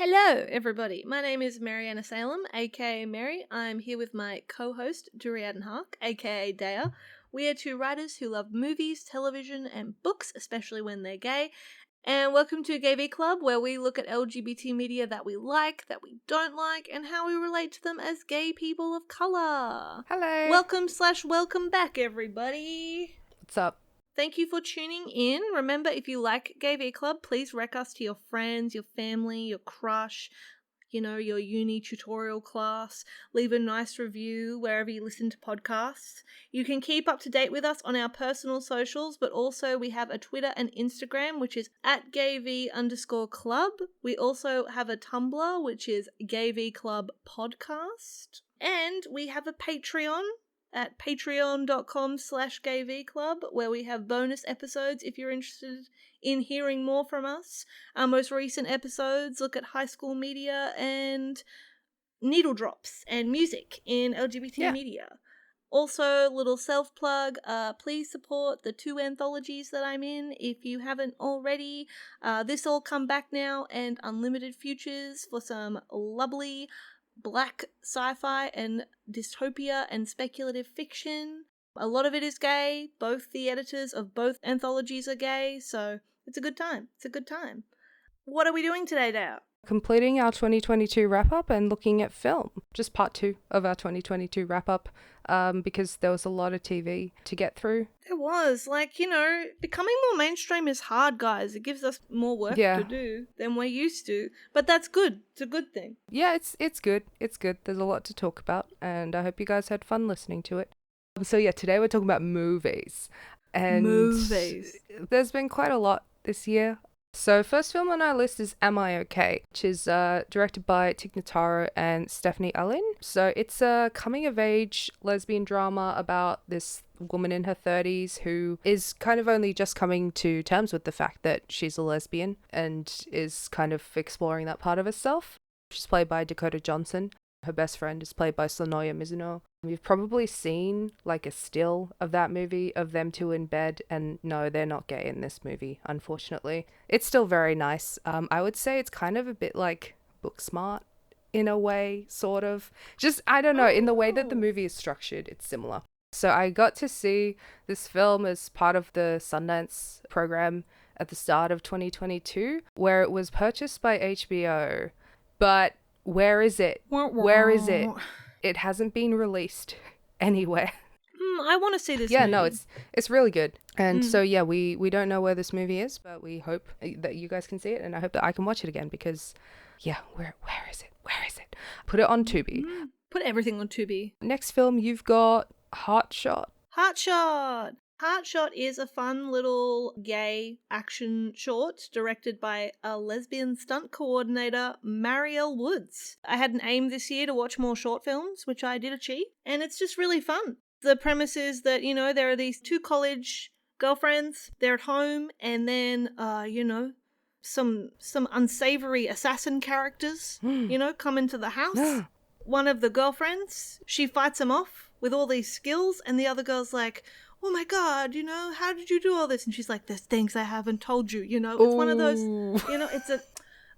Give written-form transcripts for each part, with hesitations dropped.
Hello, everybody. My name is Merryana Salem, aka Mary. I'm here with my co-host, Duriadan Hark, aka Dea. We are two writers who love movies, television, and books, especially when they're gay. And welcome to Gay V Club, where we look at LGBT media that we like, that we don't like, and how we relate to them as gay people of colour. Hello. Welcome back, everybody. What's up? Thank you for tuning in. Remember, if you like Gay V Club, please rec us to your friends, your family, your crush, your uni tutorial class. Leave a nice review wherever you listen to podcasts. You can keep up to date with us on our personal socials, but also we have a Twitter and Instagram, which is at gayv_club. We also have a Tumblr, which is Gay Club Podcast. And we have a Patreon at patreon.com/gayvclub, where we have bonus episodes if you're interested in hearing more from us. Our most recent episodes look at high school media and needle drops and music in LGBT media. Also, little self-plug, please support the 2 anthologies that I'm in if you haven't already. This All Come Back Now and Unlimited Futures for some lovely black sci-fi and dystopia and speculative fiction. A lot of it is gay. Both the editors of both anthologies are gay, so it's a good time. What are we doing today, Dale? Completing our 2022 wrap-up and looking at film. Just part 2 of our 2022 wrap-up, because there was a lot of TV to get through. There was. Becoming more mainstream is hard, guys. It gives us more work to do than we're used to. But that's good. It's a good thing. Yeah, it's good. It's good. There's a lot to talk about, and I hope you guys had fun listening to it. So yeah, today we're talking about movies. And movies. There's been quite a lot this year. So first film on our list is Am I Okay?, which is directed by Tig Notaro and Stephanie Allin. So it's a coming-of-age lesbian drama about this woman in her 30s who is kind of only just coming to terms with the fact that she's a lesbian and is kind of exploring that part of herself. She's played by Dakota Johnson. Her best friend is played by Sonoya Mizuno. You've probably seen like a still of that movie of them two in bed, and no, they're not gay in this movie, unfortunately. It's still very nice. I would say it's kind of a bit like Booksmart in a way, sort of. Just, I don't know, in the way that the movie is structured, it's similar. So I got to see this film as part of the Sundance program at the start of 2022, where it was purchased by HBO, but where is it? Where is it? It hasn't been released anywhere. I want to see this movie. Yeah, no, it's really good. And so, yeah, we don't know where this movie is, but we hope that you guys can see it, and I hope that I can watch it again because, yeah, where is it? Where is it? Put it on Tubi. Put everything on Tubi. Next film, you've got Heartshot. Heartshot is a fun little gay action short directed by a lesbian stunt coordinator, Marielle Woods. I had an aim this year to watch more short films, which I did achieve, and it's just really fun. The premise is that, there are these 2 college girlfriends, they're at home, and then, some unsavory assassin characters, come into the house. One of the girlfriends, she fights them off with all these skills, and the other girl's like, oh my god, how did you do all this? And she's like, there's things I haven't told you, It's one of those,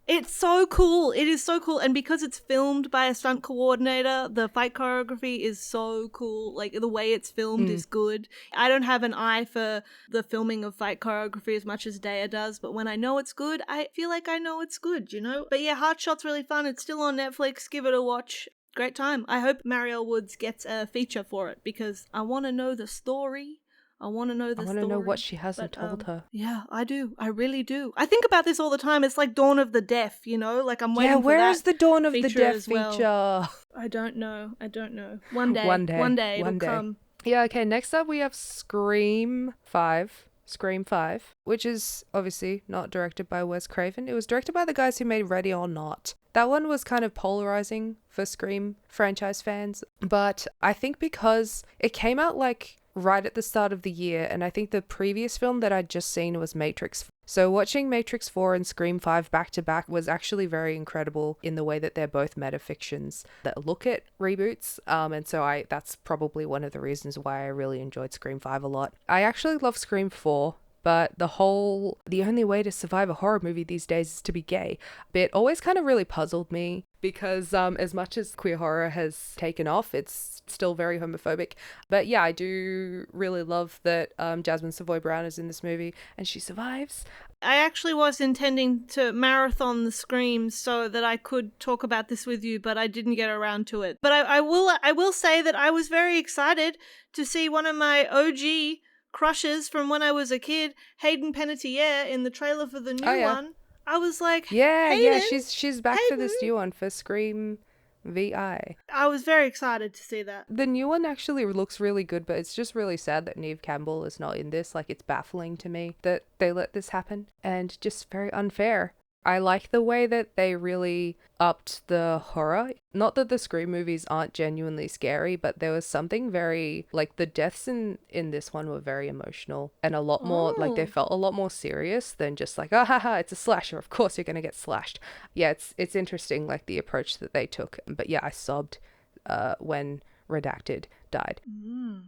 it's so cool. It is so cool. And because it's filmed by a stunt coordinator, the fight choreography is so cool. Like, the way it's filmed is good. I don't have an eye for the filming of fight choreography as much as Dea does, but when I know it's good, I feel like I know it's good, But yeah, Heartshot's really fun. It's still on Netflix. Give it a watch. Great time. I hope Marielle Woods gets a feature for it because I want to know the story. I want to know what she hasn't told her. Yeah, I do. I really do. I think about this all the time. It's like Dawn of the Deaf, Like I'm waiting for that. Yeah, where is the Dawn of the Deaf well. feature? I don't know. One day it'll come. Yeah, okay. Next up we have Scream 5, which is obviously not directed by Wes Craven. It was directed by the guys who made Ready or Not. That one was kind of polarizing for Scream franchise fans, but I think because it came out like right at the start of the year, and I think the previous film that I'd just seen was Matrix. So watching Matrix 4 and Scream 5 back to back was actually very incredible in the way that they're both metafictions that look at reboots. And so that's probably one of the reasons why I really enjoyed Scream 5 a lot. I actually love Scream 4 but the only way to survive a horror movie these days is to be gay. It always kind of really puzzled me because as much as queer horror has taken off, it's still very homophobic. But yeah, I do really love that Jasmine Savoy Brown is in this movie and she survives. I actually was intending to marathon the Screams so that I could talk about this with you, but I didn't get around to it. But I will say that I was very excited to see one of my OG crushes from when I was a kid, Hayden Panettiere, in the trailer for the new one. I was like, yeah, Hayden, she's back for this new one for Scream VI. I was very excited to see that. The new one actually looks really good, but it's just really sad that Neve Campbell is not in this. Like, it's baffling to me that they let this happen and just very unfair. I like the way that they really upped the horror. Not that the Scream movies aren't genuinely scary, but there was something very, like, the deaths in this one were very emotional and a lot more, like, they felt a lot more serious than just like, ah ha ha, it's a slasher, of course you're gonna get slashed. Yeah, it's interesting, like, the approach that they took. But yeah, I sobbed when Redacted died.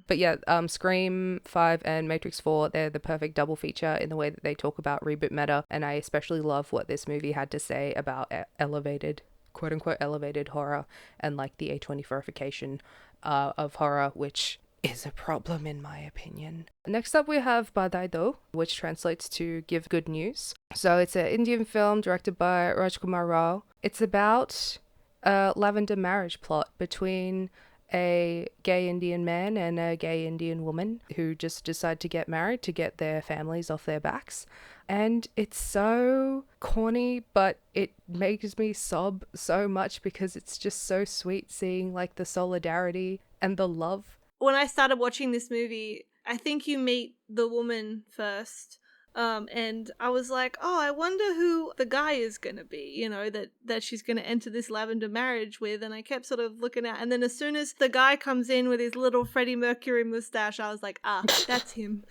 But yeah, Scream 5 and Matrix 4, they're the perfect double feature in the way that they talk about reboot meta, and I especially love what this movie had to say about elevated, quote unquote elevated horror, and like the A24ification of horror, which is a problem in my opinion. Next up we have Badai Do, which translates to give good news. So it's an Indian film directed by Rajkumar Rao. It's about a lavender marriage plot between a gay Indian man and a gay Indian woman who just decide to get married to get their families off their backs. And it's so corny, but it makes me sob so much because it's just so sweet seeing like the solidarity and the love. When I started watching this movie, I think you meet the woman first. And I was like, oh, I wonder who the guy is going to be, you know, that she's going to enter this lavender marriage with. And I kept sort of looking at, and then as soon as the guy comes in with his little Freddie Mercury mustache, I was like, ah, that's him.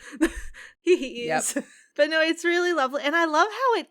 He is. Yep. But no, it's really lovely. And I love how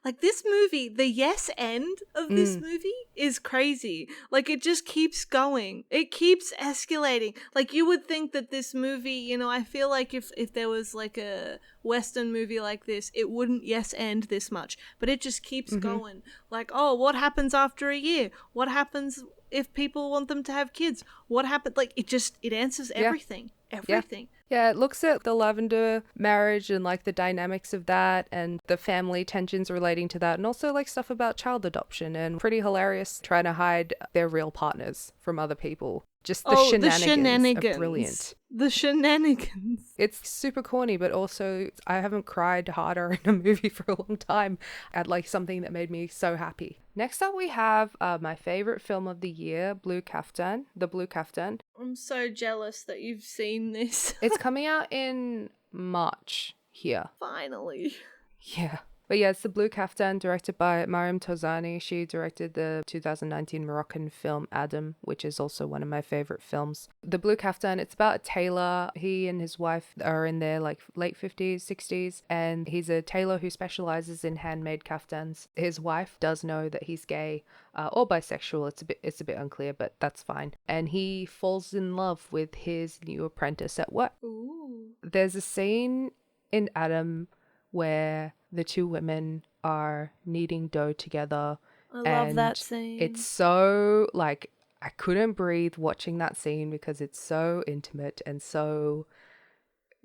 like this movie, the yes end of this movie is crazy. Like it just keeps going. It keeps escalating. Like you would think that this movie, you know, I feel like if there was like a Western movie like this, it wouldn't yes end this much. But it just keeps going. Like, oh, what happens after a year? What happens if people want them to have kids? What happened? Like it answers everything. Everything. Yeah, it looks at the lavender marriage and like the dynamics of that and the family tensions relating to that, and also like stuff about child adoption, and pretty hilarious trying to hide their real partners from other people. Just the shenanigans are brilliant. The shenanigans. It's super corny, but also I haven't cried harder in a movie for a long time at like something that made me so happy. Next up we have my favorite film of the year, Blue Kaftan, The Blue Kaftan. I'm so jealous that you've seen this. It's coming out in March here. Finally. Yeah. But yeah, it's The Blue Kaftan, directed by Mariam Tozani. She directed the 2019 Moroccan film Adam, which is also one of my favorite films. The Blue Kaftan, it's about a tailor. He and his wife are in their like late 50s, 60s, and he's a tailor who specializes in handmade kaftans. His wife does know that he's gay or bisexual. It's a bit unclear, but that's fine. And he falls in love with his new apprentice at work. Ooh. There's a scene in Adam where the two women are kneading dough together. I love that scene. It's so, like, I couldn't breathe watching that scene because it's so intimate and so,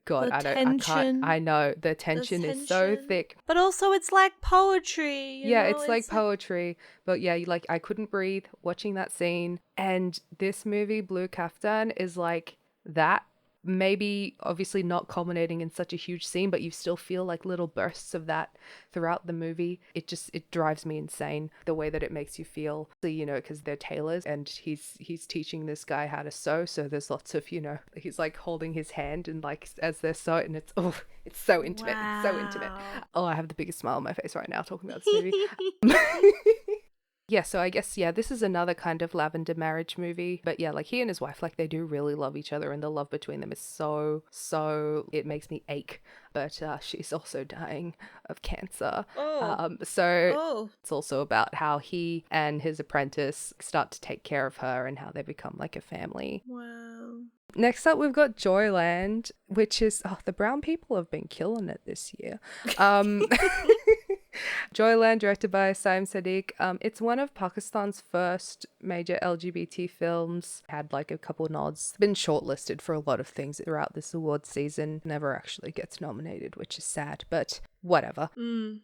God, I know, the tension is so thick. But also it's like poetry. Yeah, it's like poetry. But yeah, like, I couldn't breathe watching that scene. And this movie, Blue Kaftan, is like that. Maybe obviously not culminating in such a huge scene, but you still feel like little bursts of that throughout the movie. It drives me insane the way that it makes you feel. So, you know, because they're tailors and he's teaching this guy how to sew. So there's lots of, you know, he's like holding his hand and like as they're sewing, and it's so intimate. Wow. It's so intimate. Oh, I have the biggest smile on my face right now talking about this movie. Yeah, so I guess, yeah, this is another kind of lavender marriage movie. But yeah, like he and his wife, like they do really love each other, and the love between them is so, it makes me ache. But she's also dying of cancer. It's also about how he and his apprentice start to take care of her and how they become like a family. Wow. Next up, we've got Joyland, which is, the brown people have been killing it this year. Joyland, directed by Saim Sadiq. It's one of Pakistan's first major LGBT films. Had like a couple nods. Been shortlisted for a lot of things throughout this award season. Never actually gets nominated, which is sad, but whatever.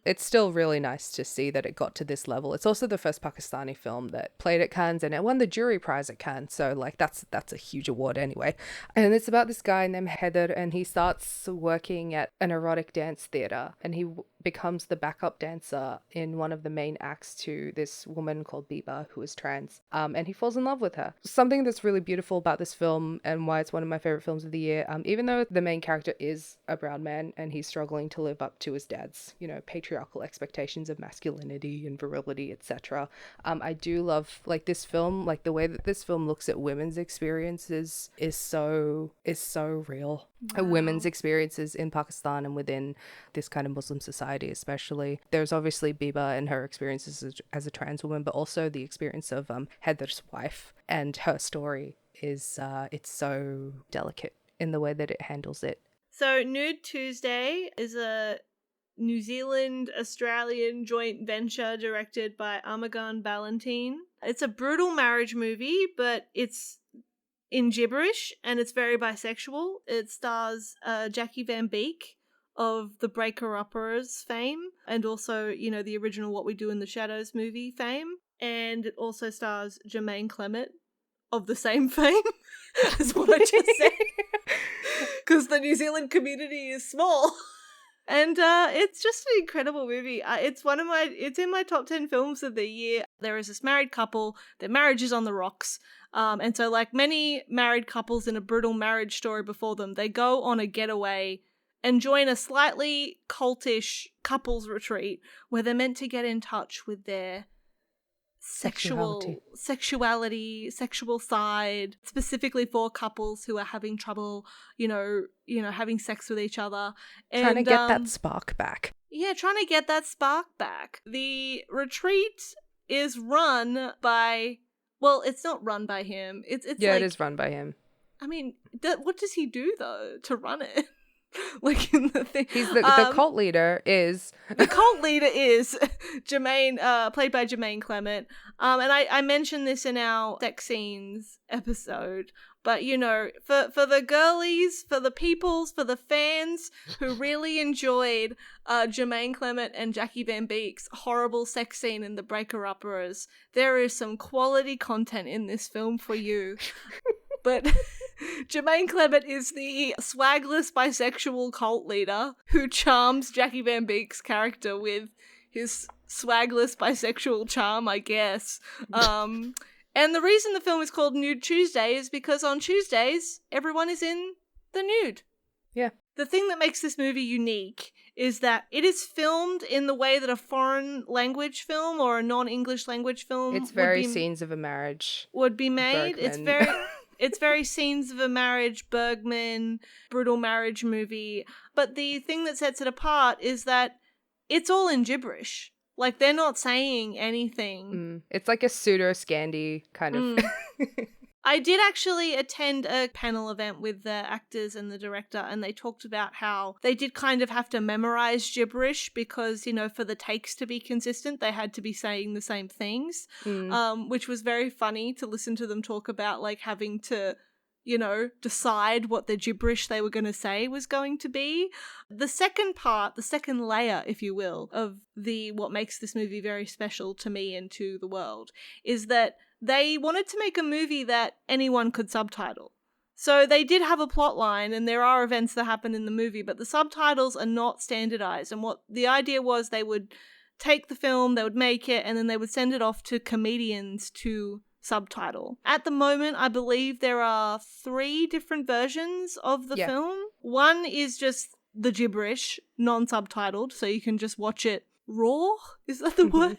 It's still really nice to see that it got to this level. It's also the first Pakistani film that played at Cannes, and it won the jury prize at Cannes, so like that's a huge award anyway. And it's about this guy named Heather, and he starts working at an erotic dance theater, and he becomes the backup dancer in one of the main acts to this woman called Biba, who is trans, and he falls in love with her. Something that's really beautiful about this film and why it's one of my favorite films of the year, even though the main character is a brown man and he's struggling to live up to his dad's, patriarchal expectations of masculinity and virility, etc. I do love like this film, like the way that this film looks at women's experiences is so real. Wow. Women's experiences in Pakistan and within this kind of Muslim society especially. There's obviously Biba and her experiences as a trans woman, but also the experience of Heather's wife, and her story is it's so delicate in the way that it handles it. So Nude Tuesday is a New Zealand Australian joint venture directed by Armagan Ballantine. It's a brutal marriage movie, but it's in gibberish and it's very bisexual. It stars Jackie Van Beek of the Breaker Uppers fame, and also, the original What We Do in the Shadows movie fame. And it also stars Jermaine Clement of the same fame as what I just said. Because the New Zealand community is small. And it's just an incredible movie. It's in my top 10 films of the year. There is this married couple. Their marriage is on the rocks. And so like many married couples in a brutal marriage story before them, they go on a getaway and join a slightly cultish couples retreat where they're meant to get in touch with their sexuality, sexual side, specifically for couples who are having trouble, having sex with each other. And, trying to get that spark back. Yeah, trying to get that spark back. The retreat is run by, well, it's not run by him. It's yeah, like, it is run by him. I mean, what does he do though to run it? Like in the thing, he's the cult leader is Jermaine, played by Jermaine Clement. And I mentioned this in our sex scenes episode, but for the girlies, for the peoples, for the fans who really enjoyed Jermaine Clement and Jackie Van Beek's horrible sex scene in The Breaker Uppers, there is some quality content in this film for you. But Jermaine Clement is the swagless bisexual cult leader who charms Jackie Van Beek's character with his swagless bisexual charm, I guess. And the reason the film is called Nude Tuesday is because on Tuesdays, everyone is in the nude. Yeah. The thing that makes this movie unique is that it is filmed in the way that a foreign language film or a non-English language film it's very scenes of a marriage would be made. Bergman. It's very scenes of a marriage, Bergman, brutal marriage movie. But the thing that sets it apart is that it's all in gibberish. Like, they're not saying anything. It's like a pseudo-Scandi kind of... I did actually attend a panel event with the actors and the director, and they talked about how they did kind of have to memorize gibberish because, for the takes to be consistent, they had to be saying the same things, which was very funny to listen to them talk about, like, having to, decide what the gibberish they were going to say was going to be. The second part, the second layer, if you will, of what makes this movie very special to me and to the world is that they wanted to make a movie that anyone could subtitle. So they did have a plot line and there are events that happen in the movie, but the subtitles are not standardized. And what the idea was, they would take the film, they would make it, and then they would send it off to comedians to subtitle. At the moment, I believe there are 3 different versions of the film. One is just the gibberish, non-subtitled, so you can just watch it raw. Is that the word?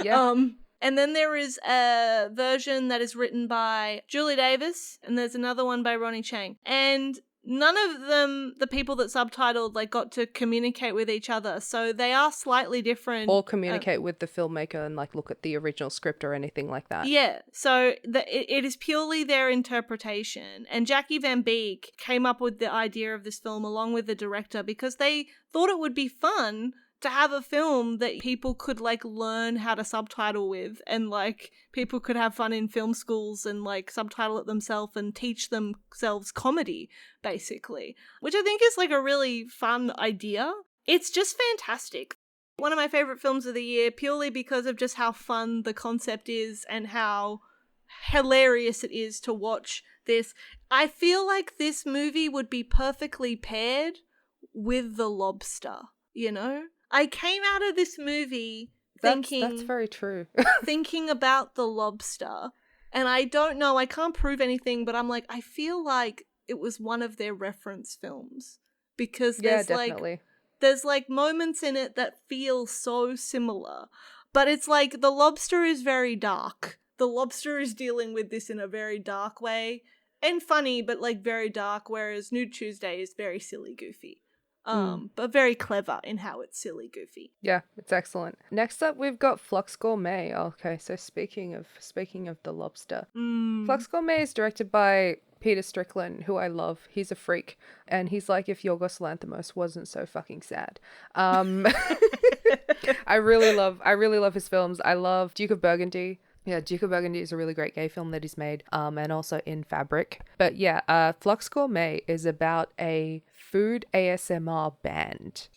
Yeah. And then there is a version that is written by Julie Davis, and there's another one by Ronnie Chang. And none of them, the people that subtitled, like, got to communicate with each other. So they are slightly different. Or communicate with the filmmaker and like look at the original script or anything like that. Yeah, so it is purely their interpretation. And Jackie Van Beek came up with the idea of this film along with the director because they thought it would be fun to have a film that people could like learn how to subtitle with, and like people could have fun in film schools and like subtitle it themselves and teach themselves comedy, basically, which I think is like a really fun idea. It's just fantastic. One of my favorite films of the year purely because of just how fun the concept is and how hilarious it is to watch this. I feel like this movie would be perfectly paired with The Lobster, you know? I came out of this movie thinking... That's very true. thinking about The Lobster, and I don't know, I can't prove anything, but I'm like, I feel like it was one of their reference films. Because there's definitely. There's like moments in it that feel so similar, but it's like The Lobster is very dark. The Lobster is dealing with this in a very dark way and funny, but like very dark, whereas Nude Tuesday is very silly, goofy. But very clever in how it's silly, goofy. Yeah, it's excellent. Next up, we've got Flux Gourmet. Okay, so speaking of The Lobster, Flux Gourmet is directed by Peter Strickland, who I love. He's a freak, and he's like if Yorgos Lanthimos wasn't so fucking sad. I really love his films. I love Duke of Burgundy. Yeah, Duke of Burgundy is a really great gay film that he's made, and also In Fabric. But yeah, Flux Gourmet is about a food ASMR band,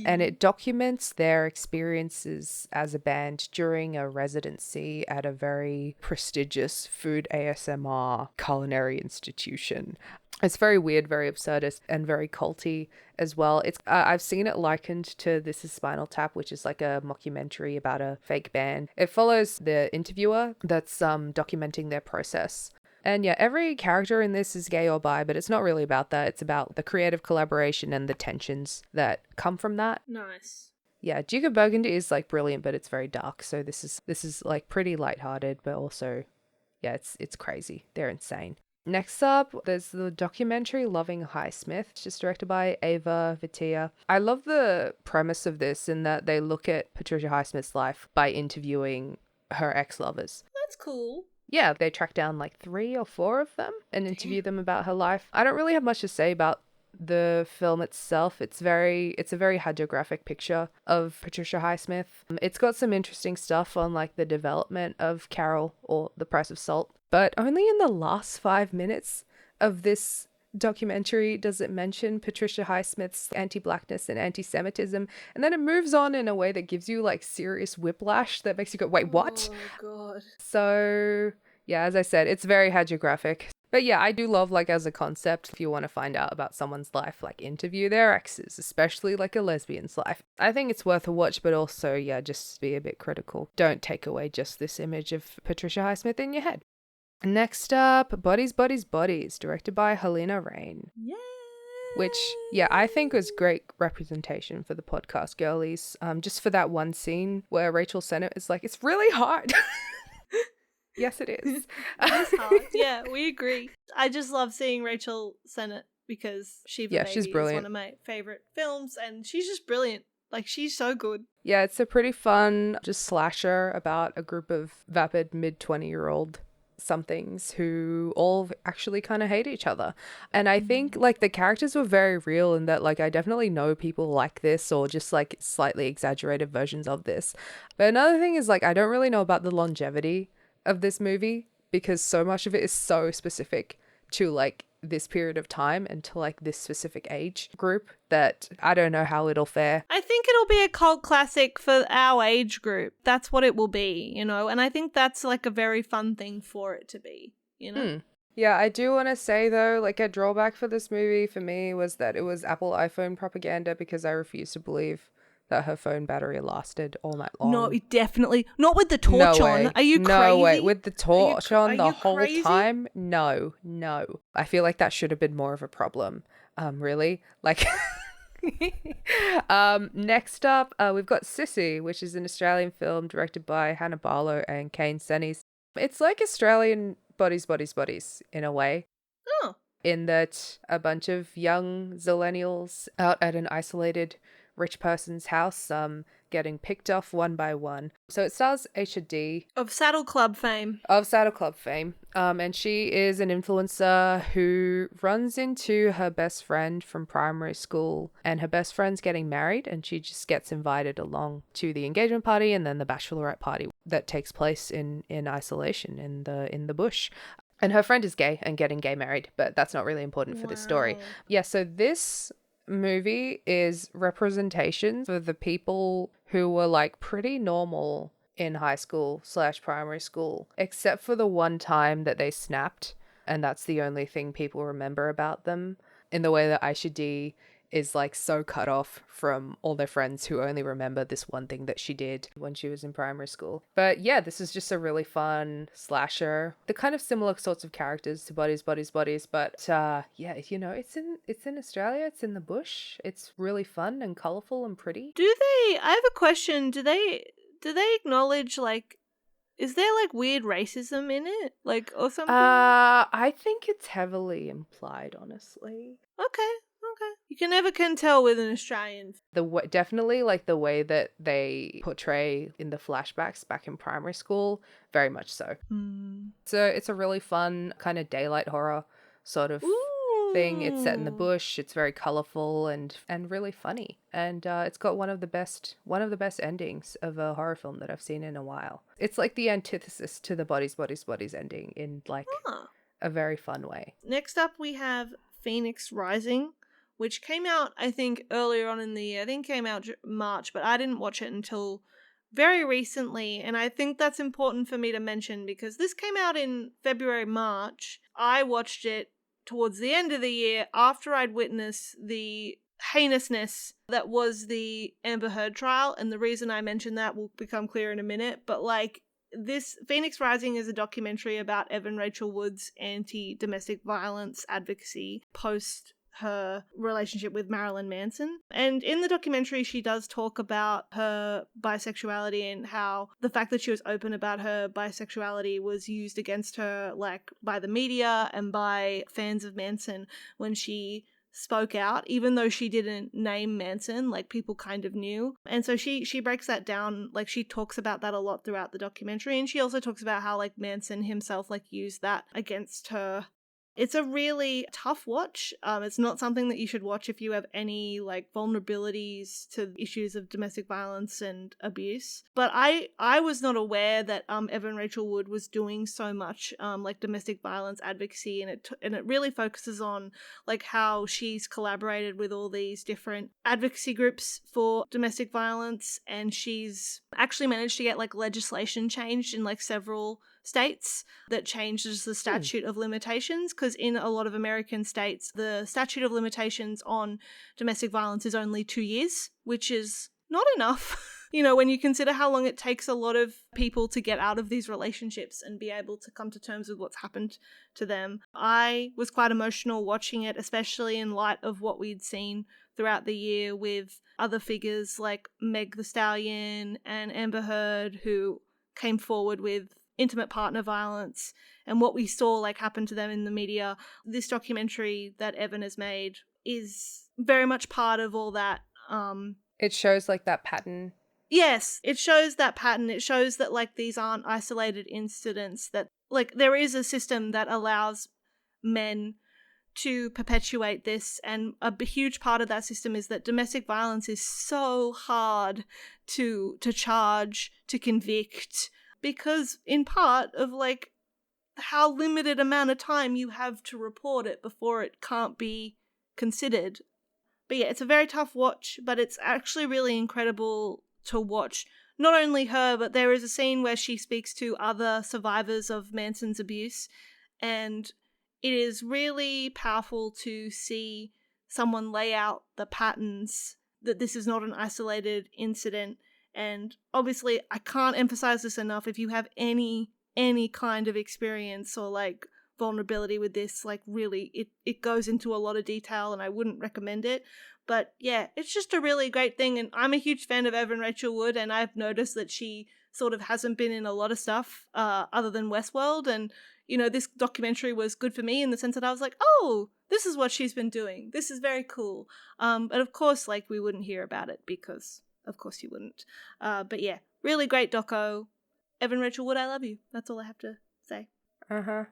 and it documents their experiences as a band during a residency at a very prestigious food ASMR culinary institution. It's very weird, very absurdist, and very culty as well. It's I've seen it likened to This Is Spinal Tap, which is like a mockumentary about a fake band. It follows the interviewer that's documenting their process. And yeah, every character in this is gay or bi, but it's not really about that. It's about the creative collaboration and the tensions that come from that. Nice. Yeah, Duke of Burgundy is like brilliant, but it's very dark. So this is like pretty lighthearted, but also, yeah, it's crazy. They're insane. Next up, there's the documentary Loving Highsmith, just directed by Ava Vitia. I love the premise of this in that they look at Patricia Highsmith's life by interviewing her ex-lovers. That's cool. Yeah, they track down like 3 or 4 of them and interview them about her life. I don't really have much to say about the film itself. It's a very hagiographic picture of Patricia Highsmith. It's got some interesting stuff on like the development of Carol or The Price of Salt, but only in the last 5 minutes of this documentary does it mention Patricia Highsmith's anti-blackness and anti-Semitism, and then it moves on in a way that gives you like serious whiplash that makes you go, wait, what? Oh god. So yeah, as I said, it's very hagiographic. But yeah, I do love, like, as a concept, if you want to find out about someone's life, like, interview their exes, especially, like, a lesbian's life. I think it's worth a watch, but also, yeah, just be a bit critical. Don't take away just this image of Patricia Highsmith in your head. Next up, Bodies, Bodies, Bodies, directed by Helena Rain. Yay! Which, yeah, I think was great representation for the podcast girlies. Just for that one scene where Rachel Sennett is like, it's really hard. Yes, it is. It is hard. Yeah, we agree. I just love seeing Rachel Sennett because Shiva Baby she's brilliant. is one of my favorite films, and she's just brilliant. Like, she's so good. Yeah, it's a pretty fun just slasher about a group of vapid mid-20-year-old somethings who all actually kind of hate each other. And I think like the characters were very real in that like I definitely know people like this or just like slightly exaggerated versions of this. But another thing is like I don't really know about the longevity of this movie because so much of it is so specific to like this period of time and to like this specific age group that I don't know how it'll fare. I think it'll be a cult classic for our age group. That's what it will be, you know, and I think that's like a very fun thing for it to be, you know? Yeah, I do want to say though, like a drawback for this movie for me was that it was Apple iPhone propaganda because I refuse to believe that her phone battery lasted all night long. No, definitely. Not with the torch on. Are you crazy? No way. With the torch on the whole crazy? time? No. I feel like that should have been more of a problem. Really? Like... Next up, we've got Sissy, which is an Australian film directed by Hannah Barlow and Kane Sennies. It's like Australian Bodies, Bodies, Bodies in a way. Oh. in that a bunch of young zillennials out at an isolated rich person's house, getting picked off one by one. So it stars Aisha D Of Saddle Club fame. of Saddle Club fame. And she is an influencer who runs into her best friend from primary school, and her best friend's getting married, and she just gets invited along to the engagement party and then the bachelorette party that takes place in isolation in the bush. And her friend is gay and getting gay married, but that's not really important for this story. Wow. Yeah, so this movie is representations of the people who were like pretty normal in high school / primary school, except for the one time that they snapped. And that's the only thing people remember about them, in the way that Aisha D is like so cut off from all their friends who only remember this one thing that she did when she was in primary school. But yeah, this is just a really fun slasher. The kind of similar sorts of characters to Bodies, but yeah, you know, it's in Australia, it's in the bush. It's really fun and colorful and pretty. I have a question. Do they acknowledge, like, is there like weird racism in it? Like, or something? I think it's heavily implied, honestly. Okay. You can tell with an Australian. Definitely like the way that they portray in the flashbacks back in primary school, very much so. So it's a really fun kind of daylight horror sort of thing. It's set in the bush. It's very colorful and really funny, and it's got one of the best endings of a horror film that I've seen in a while. It's like the antithesis to the Bodies ending in like a very fun way. Next up, we have Phoenix Rising, which came out, I think, earlier on in the year. I think it came out March, but I didn't watch it until very recently, and I think that's important for me to mention because this came out in February, March. I watched it towards the end of the year after I'd witnessed the heinousness that was the Amber Heard trial, and the reason I mentioned that will become clear in a minute, but like, this Phoenix Rising is a documentary about Evan Rachel Wood's anti-domestic violence advocacy post her relationship with Marilyn Manson. And in the documentary, she does talk about her bisexuality and how the fact that she was open about her bisexuality was used against her, like, by the media and by fans of Manson when she spoke out, even though she didn't name Manson, like, people kind of knew. And so she breaks that down, like, she talks about that a lot throughout the documentary, and she also talks about how, like, Manson himself, like, used that against her. It's a really tough watch. It's not something that you should watch if you have any like vulnerabilities to issues of domestic violence and abuse. But I was not aware that Evan Rachel Wood was doing so much like domestic violence advocacy, and it really focuses on like how she's collaborated with all these different advocacy groups for domestic violence, and she's actually managed to get like legislation changed in like several states that changes the statute of limitations, because in a lot of American states the statute of limitations on domestic violence is only 2 years, which is not enough. You know, when you consider how long it takes a lot of people to get out of these relationships and be able to come to terms with what's happened to them. I was quite emotional watching it, especially in light of what we'd seen throughout the year with other figures like Meg Thee Stallion and Amber Heard, who came forward with intimate partner violence and what we saw like happen to them in the media. This documentary that Evan has made is very much part of all that. It shows like that pattern. Yes, it shows that pattern. It shows that like these aren't isolated incidents, that like there is a system that allows men to perpetuate this, and a huge part of that system is that domestic violence is so hard to charge, to convict, because in part of like how limited amount of time you have to report it before it can't be considered. But yeah, it's a very tough watch, but it's actually really incredible to watch. Not only her, but there is a scene where she speaks to other survivors of Manson's abuse, and it is really powerful to see someone lay out the patterns, that this is not an isolated incident. And obviously, I can't emphasize this enough, if you have any kind of experience or like vulnerability with this, like really, it goes into a lot of detail and I wouldn't recommend it. But yeah, it's just a really great thing, and I'm a huge fan of Evan Rachel Wood, and I've noticed that she sort of hasn't been in a lot of stuff other than Westworld. And, you know, this documentary was good for me in the sense that I was like, oh, this is what she's been doing. This is very cool. But of course, like, we wouldn't hear about it because, of course, you wouldn't. But yeah, really great doco. Evan Rachel Wood, I love you. That's all I have to say. Uh-huh.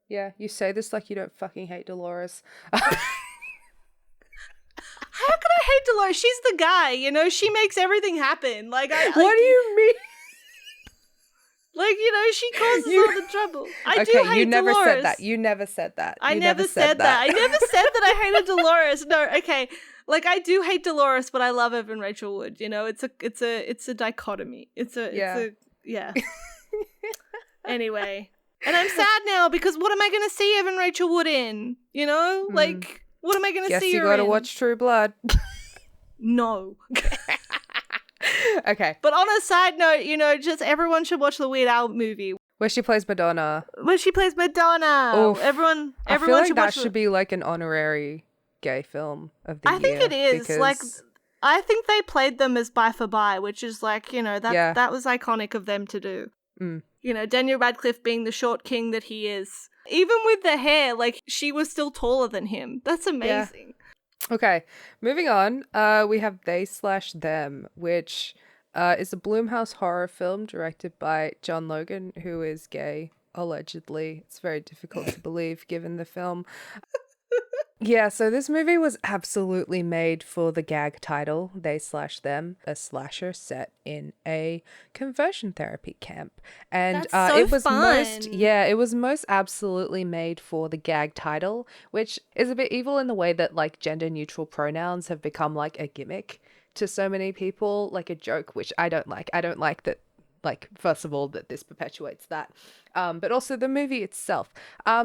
Yeah, you say this like you don't fucking hate Dolores. How could I hate Dolores? She's the guy, you know? She makes everything happen. What do you mean? Like, you know, she causes all the trouble. I do hate you never Dolores. said that. You never said that. I never said that. I never said that I hated Dolores. No, okay. Like, I do hate Dolores, but I love Evan Rachel Wood. You know, it's a dichotomy. Yeah. Anyway. And I'm sad now because what am I going to see Evan Rachel Wood in? You know? Like, what am I going to see her in? Guess you gotta watch True Blood. No. Okay. But on a side note, you know, just everyone should watch the Weird Al movie. Where she plays Madonna. Oof. Everyone I feel like should that watch should be like an honorary gay film of the year. I think it is. Because... Like, I think they played them as Bye for Bye, which is like, you know, that was iconic of them to do. Mm. You know, Daniel Radcliffe being the short king that he is. Even with the hair, like, she was still taller than him. That's amazing. Yeah. Okay, moving on. We have They/Them, which is a Blumhouse horror film directed by John Logan, who is gay, allegedly. It's very difficult to believe given the film. Yeah, so this movie was absolutely made for the gag title, They/Them, a slasher set in a conversion therapy camp. And That's so it was fun. it was most absolutely made for the gag title, which is a bit evil in the way that like gender neutral pronouns have become like a gimmick to so many people, like a joke, which I don't like. I don't like that, like, first of all, that this perpetuates that. But also the movie itself.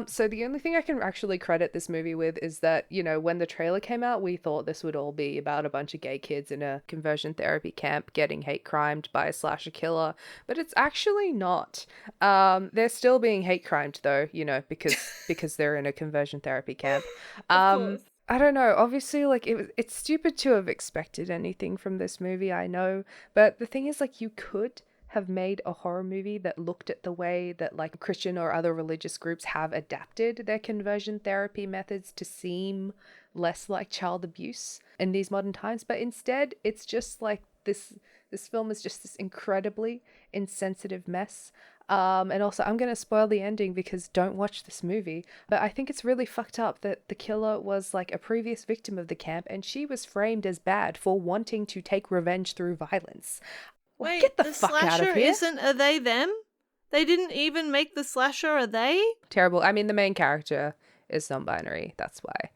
So the only thing I can actually credit this movie with is that, you know, when the trailer came out, we thought this would all be about a bunch of gay kids in a conversion therapy camp getting hate crimed by a slasher killer, but it's actually not. They're still being hate crimed though, you know, because they're in a conversion therapy camp. Of course. I don't know. Obviously, like, it's stupid to have expected anything from this movie, I know. But the thing is, like, you could have made a horror movie that looked at the way that like Christian or other religious groups have adapted their conversion therapy methods to seem less like child abuse in these modern times. But instead, it's just like this film is just this incredibly insensitive mess. And also, I'm going to spoil the ending because don't watch this movie. But I think it's really fucked up that the killer was like a previous victim of the camp and she was framed as bad for wanting to take revenge through violence. Wait, get the fuck out of here. Are they them? They didn't even make the slasher, are they? Terrible. I mean, the main character is non-binary. That's why.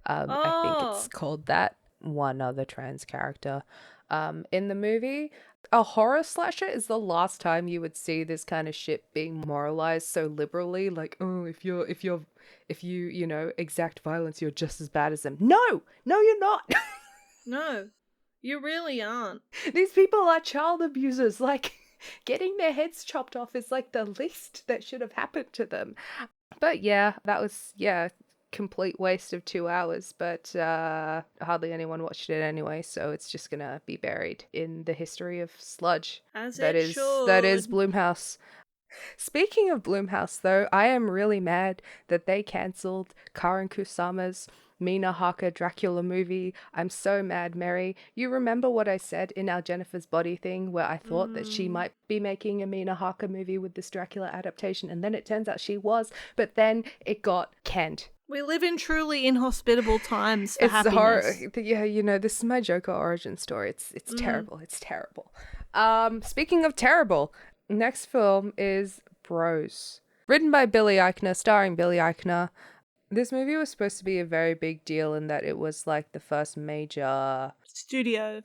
I think it's called that. One other trans character. In the movie, a horror slasher is the last time you would see this kind of shit being moralized so liberally. Like, oh, if you you know, exact violence, you're just as bad as them. No, you're not. No. You really aren't. These people are child abusers. Like, getting their heads chopped off is like the least that should have happened to them. But yeah, that was, complete waste of 2 hours. But hardly anyone watched it anyway, so it's just gonna be buried in the history of sludge. As that it is should. That is Blumhouse. Speaking of Blumhouse, though, I am really mad that they cancelled Karen Kusama's Mina Harker Dracula movie. I'm so mad, Mary. You remember what I said in our Jennifer's Body thing where I thought that she might be making a Mina Harker movie with this Dracula adaptation, and then it turns out she was, but then it got canned. We live in truly inhospitable times for happiness. Yeah, you know, this is my Joker origin story. It's terrible. It's terrible. Speaking of terrible, next film is Bros. Written by Billy Eichner, starring Billy Eichner. This movie was supposed to be a very big deal in that it was like the first major studio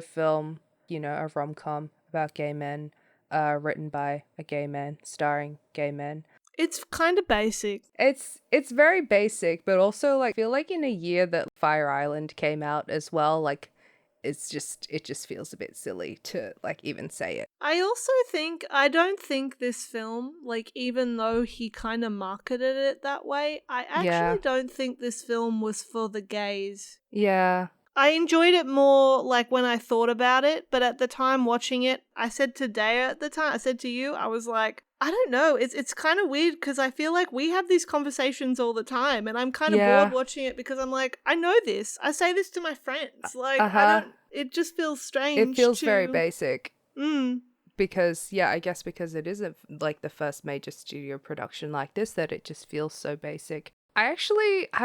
film, you know, a rom-com about gay men, written by a gay man, starring gay men. It's kind of basic. It's very basic, but also like I feel like in a year that Fire Island came out as well, like it just feels a bit silly to like even say it. I don't think this film, like, even though he kind of marketed it that way, I actually don't think this film was for the gays. Yeah. I enjoyed it more like when I thought about it, but at the time watching it, I said to Daya at the time, I said to you, I was like, I don't know, it's kind of weird because I feel like we have these conversations all the time, and I'm kind of bored Yeah. watching it because I'm like, I know this. I say this to my friends. Like, I Uh-huh. don't. It just feels It strange feels very to. basic. Mm, Because yeah, I guess because it is like the first major studio production like this, that it just feels so basic. I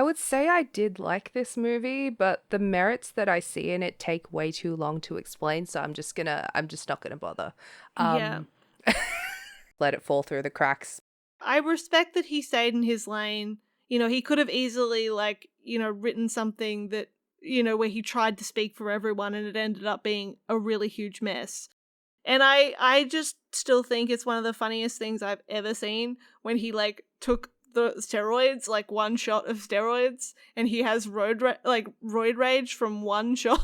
would say I did like this movie, but the merits that I see in it take way too long to explain, so I'm just not gonna bother. yeah. Um Let it fall through the cracks. I respect that he stayed in his lane. He could have easily, like, written something that, where he tried to speak for everyone and it ended up being a really huge mess. And I just still think it's one of the funniest things I've ever seen when he, like, took the steroids, like, one shot of steroids, and he has roid rage from one shot.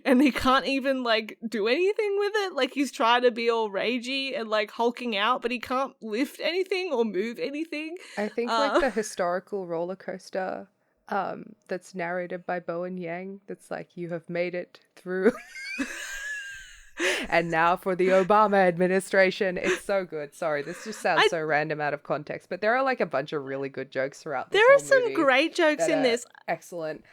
And he can't even, like, do anything with it. Like, he's trying to be all ragey and, like, hulking out, but he can't lift anything or move anything. I think like Uh, the historical roller coaster that's narrated by Bowen Yang, that's like, you have made it through. And now for the Obama administration. It's so good. Sorry, this just sounds I so random out of context, but there are like a bunch of really good jokes throughout There this are whole some movie great jokes that in are this. excellent.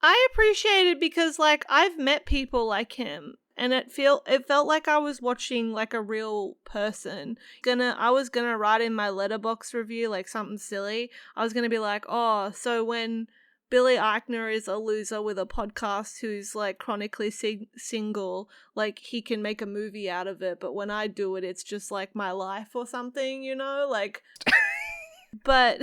I appreciate it because, like, I've met people like him, and it felt like I was watching, like, a real person. I was gonna write in my letterbox review, like, something silly. I was gonna be like, oh, so when Billy Eichner is a loser with a podcast who's, like, chronically single, like, he can make a movie out of it, but when I do it, it's just like my life or something, like. But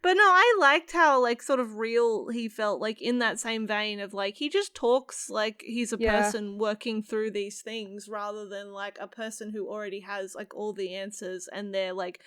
but no, I liked how, like, sort of real he felt, like, in that same vein of, like, he just talks like he's a Yeah. person working through these things rather than, like, a person who already has, like, all the answers and they're, like,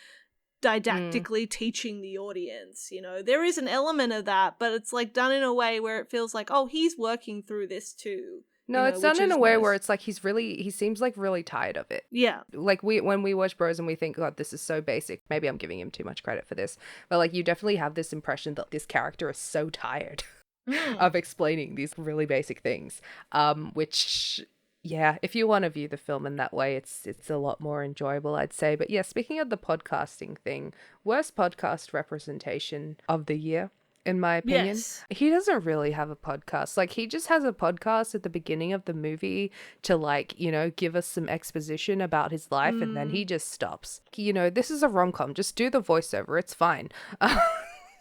Mm. didactically teaching the audience. There is an element of that, but it's, like, done in a way where it feels like, oh, he's working through this too, No, it's which done in a is way where nice. it's like he seems like really tired of it. Yeah. Like when we watch Bros and we think, God, this is so basic. Maybe I'm giving him too much credit for this. But like you definitely have this impression that this character is so tired Mm. of explaining these really basic things. Which yeah, if you want to view the film in that way, it's a lot more enjoyable, I'd say. But yeah, speaking of the podcasting thing, worst podcast representation of the year, in my opinion. Yes. He doesn't really have a podcast. Like, he just has a podcast at the beginning of the movie to, like, give us some exposition about his life, and then he Mm. just stops. This is a rom-com. Just do the voiceover. It's fine.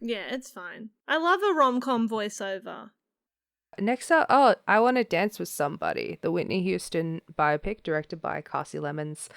Yeah, it's fine. I love a rom-com voiceover. Next up, oh, I Want to Dance with Somebody, the Whitney Houston biopic directed by Kasi Lemons,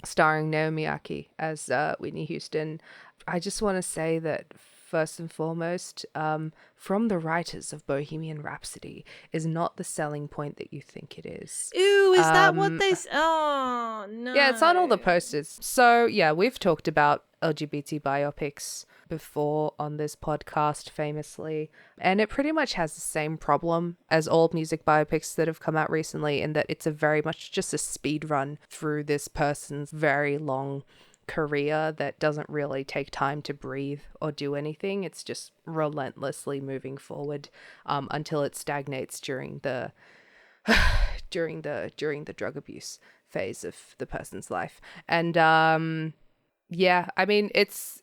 starring Naomi Aki as Whitney Houston. I just want to say that first and foremost, from the writers of Bohemian Rhapsody, is not the selling point that you think it is. Ew, is that what they Oh, Yeah, it's on all the no. posters. So yeah, we've talked about LGBT biopics before on this podcast famously, and it pretty much has the same problem as all music biopics that have come out recently, in that it's a very much just a speed run through this person's very long career that doesn't really take time to breathe or do anything. It's just relentlessly moving forward until it stagnates during the during the drug abuse phase of the person's life. And yeah, I mean, it's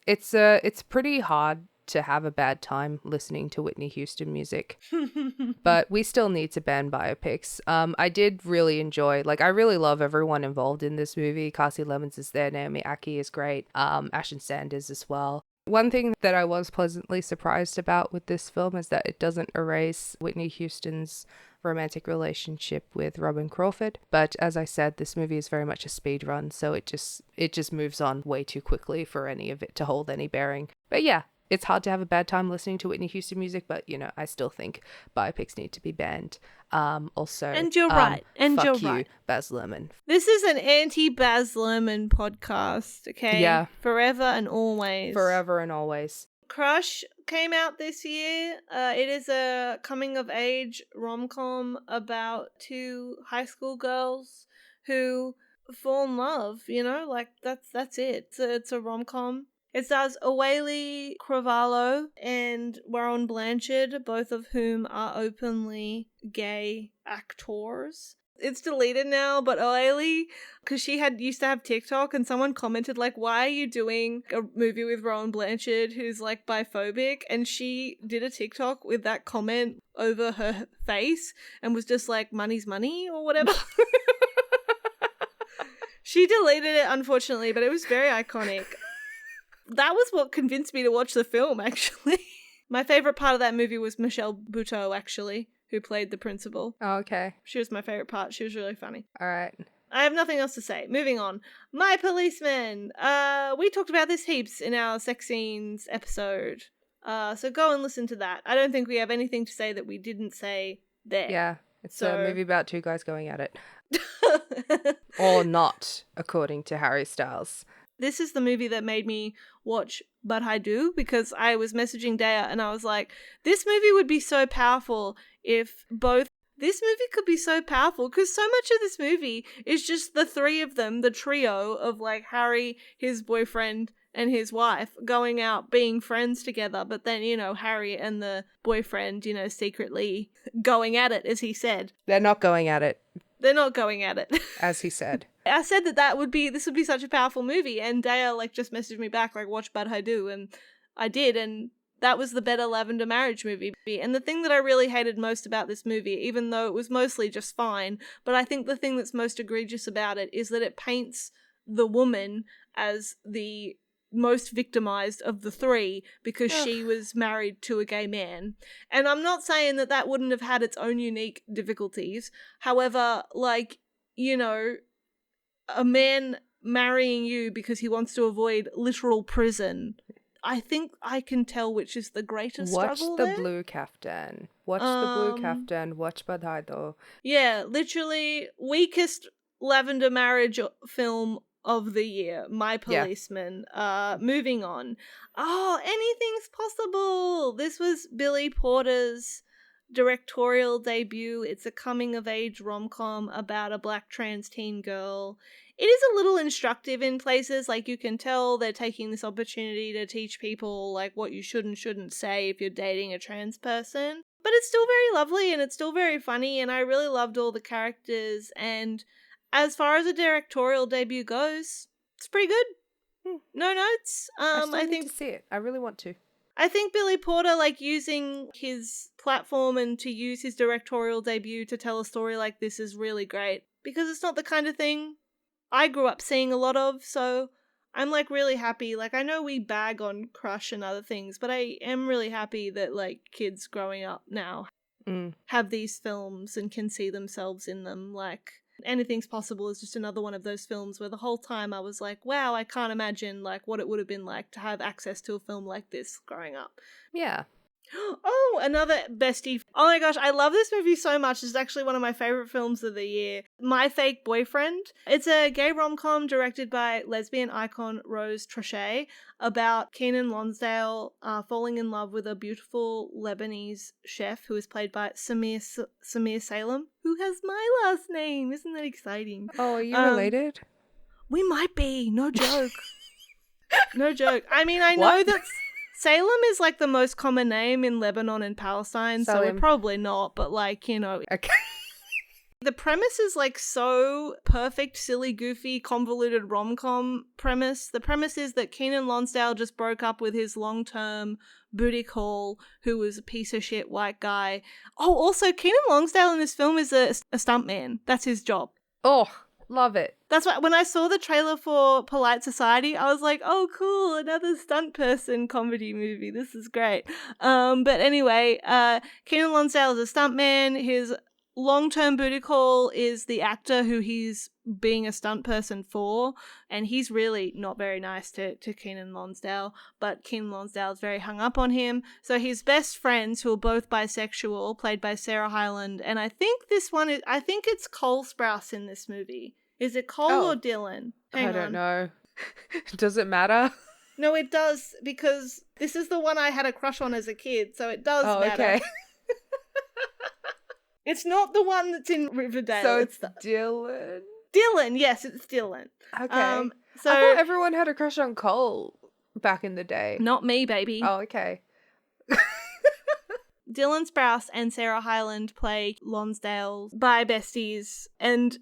pretty hard to have a bad time listening to Whitney Houston music, but we still need to ban biopics. I did really enjoy, like, I really love everyone involved in this movie. Kasi Lemons is there, Naomi Aki is great, Ashton Sanders as well. One thing that I was pleasantly surprised about with this film is that it doesn't erase Whitney Houston's romantic relationship with Robin Crawford. But as I said, this movie is very much a speed run, so it just moves on way too quickly for any of it to hold any bearing. But yeah, it's hard to have a bad time listening to Whitney Houston music, but I still think biopics need to be banned. Also, And you're right. And you're fuck you, right. Baz Luhrmann. This is an anti-Baz Luhrmann podcast, okay? Yeah. Forever and always. Forever and always. Crush came out this year. It is a coming-of-age rom-com about two high school girls who fall in love, like, that's it. It's a rom-com. It stars Awali Cravalho and Warren Blanchard, both of whom are openly gay actors. It's deleted now, but Oailey, because she used to have TikTok, and someone commented, like, why are you doing a movie with Rowan Blanchard who's, like, biphobic? And she did a TikTok with that comment over her face and was just like, money's money or whatever. She deleted it, unfortunately, but it was very iconic. That was what convinced me to watch the film, actually. My favourite part of that movie was Michelle Buteau, actually, who played the principal. Oh, okay. She was my favourite part. She was really funny. All right. I have nothing else to say. Moving on. My Policeman. We talked about this heaps in our sex scenes episode. So go and listen to that. I don't think we have anything to say that we didn't say there. Yeah, it's a movie about two guys going at it. Or not, according to Harry Styles. This is the movie that made me watch But I Do, because I was messaging Dea and I was like, this movie would be so powerful if both... This movie could be so powerful because so much of this movie is just the three of them, the trio of like Harry, his boyfriend, and his wife going out being friends together. But then, you know, Harry and the boyfriend, you know, secretly going at it, as he said. They're not going at it. They're not going at it. As he said. I said this would be such a powerful movie, and Dale like just messaged me back like, watch But I Do, and I did, and that was the better Lavender Marriage movie. And the thing that I really hated most about this movie, even though it was mostly just fine, but I think the thing that's most egregious about it is that it paints the woman as the most victimized of the three because she was married to a gay man. And I'm not saying that that wouldn't have had its own unique difficulties. However, like, you know, a man marrying you because he wants to avoid literal prison, I think I can tell which is the greatest struggle there. Watch the Blue Kaftan. Watch the Blue Kaftan. Watch Badhai though. Yeah, literally weakest Lavender Marriage film of the year. My Policeman. Yeah. Moving on. Oh, anything's possible. This was Billy Porter's directorial debut. It's a coming-of-age rom-com about a black trans teen girl. It is a little instructive in places, like you can tell they're taking this opportunity to teach people like what you should and shouldn't say if you're dating a trans person. But it's still very lovely and it's still very funny, and I really loved all the characters, and as far as a directorial debut goes, it's pretty good. No notes. I think need to see it. I really want to. I think Billy Porter, like, using his platform and to use his directorial debut to tell a story like this is really great, because it's not the kind of thing I grew up seeing a lot of, so I'm, like, really happy. Like, I know we bag on Crush and other things, but I am really happy that, like, kids growing up now have these films and can see themselves in them. Like, Anything's Possible is just another one of those films where the whole time I was like, wow, I can't imagine, like, what it would have been like to have access to a film like this growing up. Yeah. Oh, another bestie. Oh my gosh, I love this movie so much. It's actually one of my favorite films of the year. My Fake Boyfriend. It's a gay rom-com directed by lesbian icon Rose Trochet about Kenan Lonsdale falling in love with a beautiful Lebanese chef who is played by Samir Salem, who has my last name. Isn't that exciting? Oh, are you related? We might be. No joke. No joke. I mean, I know that Salem is like the most common name in Lebanon and Palestine, so we're probably not, but like, you know. Okay. The premise is like so perfect, silly, goofy, convoluted rom-com premise. The premise is that Kenan Lonsdale just broke up with his long-term booty call, who was a piece of shit white guy. Oh, also, Kenan Lonsdale in this film is a stuntman. That's his job. Oh, love it. That's why when I saw the trailer for Polite Society, I was like, oh, cool, another stunt person comedy movie. This is great. But anyway, Kenan Lonsdale is a stuntman. His long-term booty call is the actor who he's being a stunt person for, and he's really not very nice to Kenan Lonsdale, but Kenan Lonsdale is very hung up on him. So his best friends, who are both bisexual, played by Sarah Hyland, and I think it's Cole Sprouse in this movie. Is it Cole or Dylan? I don't know. Does it matter? No, it does, because this is the one I had a crush on as a kid, so it does matter. Okay. It's not the one that's in Riverdale. So it's Dylan? Dylan, yes, it's Dylan. Okay. I thought everyone had a crush on Cole back in the day? Not me, baby. Oh, okay. Dylan Sprouse and Sarah Hyland play Lonsdale's bi besties, and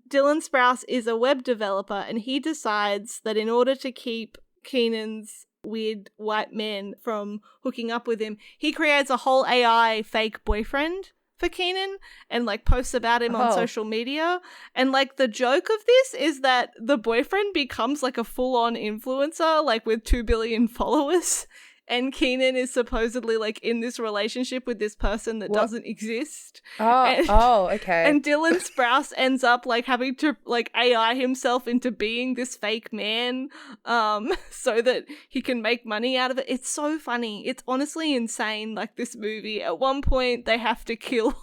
Dylan Sprouse is a web developer, and he decides that in order to keep Keenan's weird white men from hooking up with him, he creates a whole AI fake boyfriend for Keenan and like posts about him on social media. And like the joke of this is that the boyfriend becomes like a full-on influencer, like with 2 billion followers. And Keenan is supposedly like in this relationship with this person that doesn't exist. Okay. And Dylan Sprouse ends up like having to like AI himself into being this fake man, so that he can make money out of it. It's so funny. It's honestly insane. Like this movie, at one point they have to kill.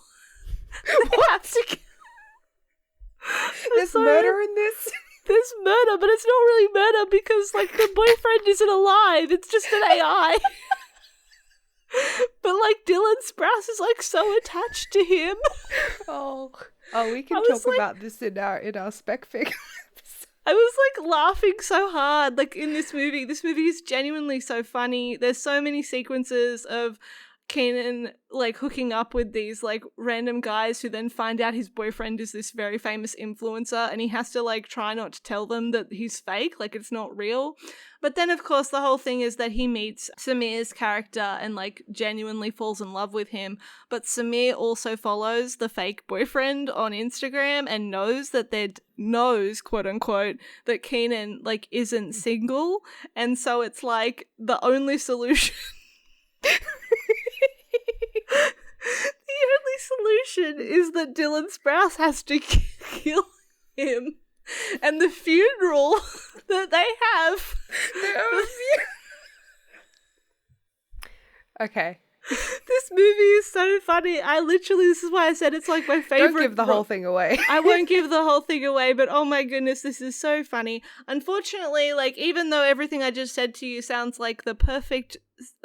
There's murder in this. There's murder, but it's not really murder because, like, the boyfriend isn't alive. It's just an AI. But, like, Dylan Sprouse is, like, so attached to him. Oh, we can talk about this in our spec fic. I was, like, laughing so hard, like, in this movie. This movie is genuinely so funny. There's so many sequences of Keenan like hooking up with these like random guys who then find out his boyfriend is this very famous influencer, and he has to like try not to tell them that he's fake, like it's not real. But then of course the whole thing is that he meets Samir's character and like genuinely falls in love with him, but Samir also follows the fake boyfriend on Instagram and knows quote unquote that Keenan like isn't single, and so it's like the only solution the only solution is that Dylan Sprouse has to kill him. And the funeral that they have. Okay. This movie is so funny. This is why I said it's like my favorite. Don't give the whole thing away. I won't give the whole thing away, but oh my goodness, this is so funny. Unfortunately, like, even though everything I just said to you sounds like the perfect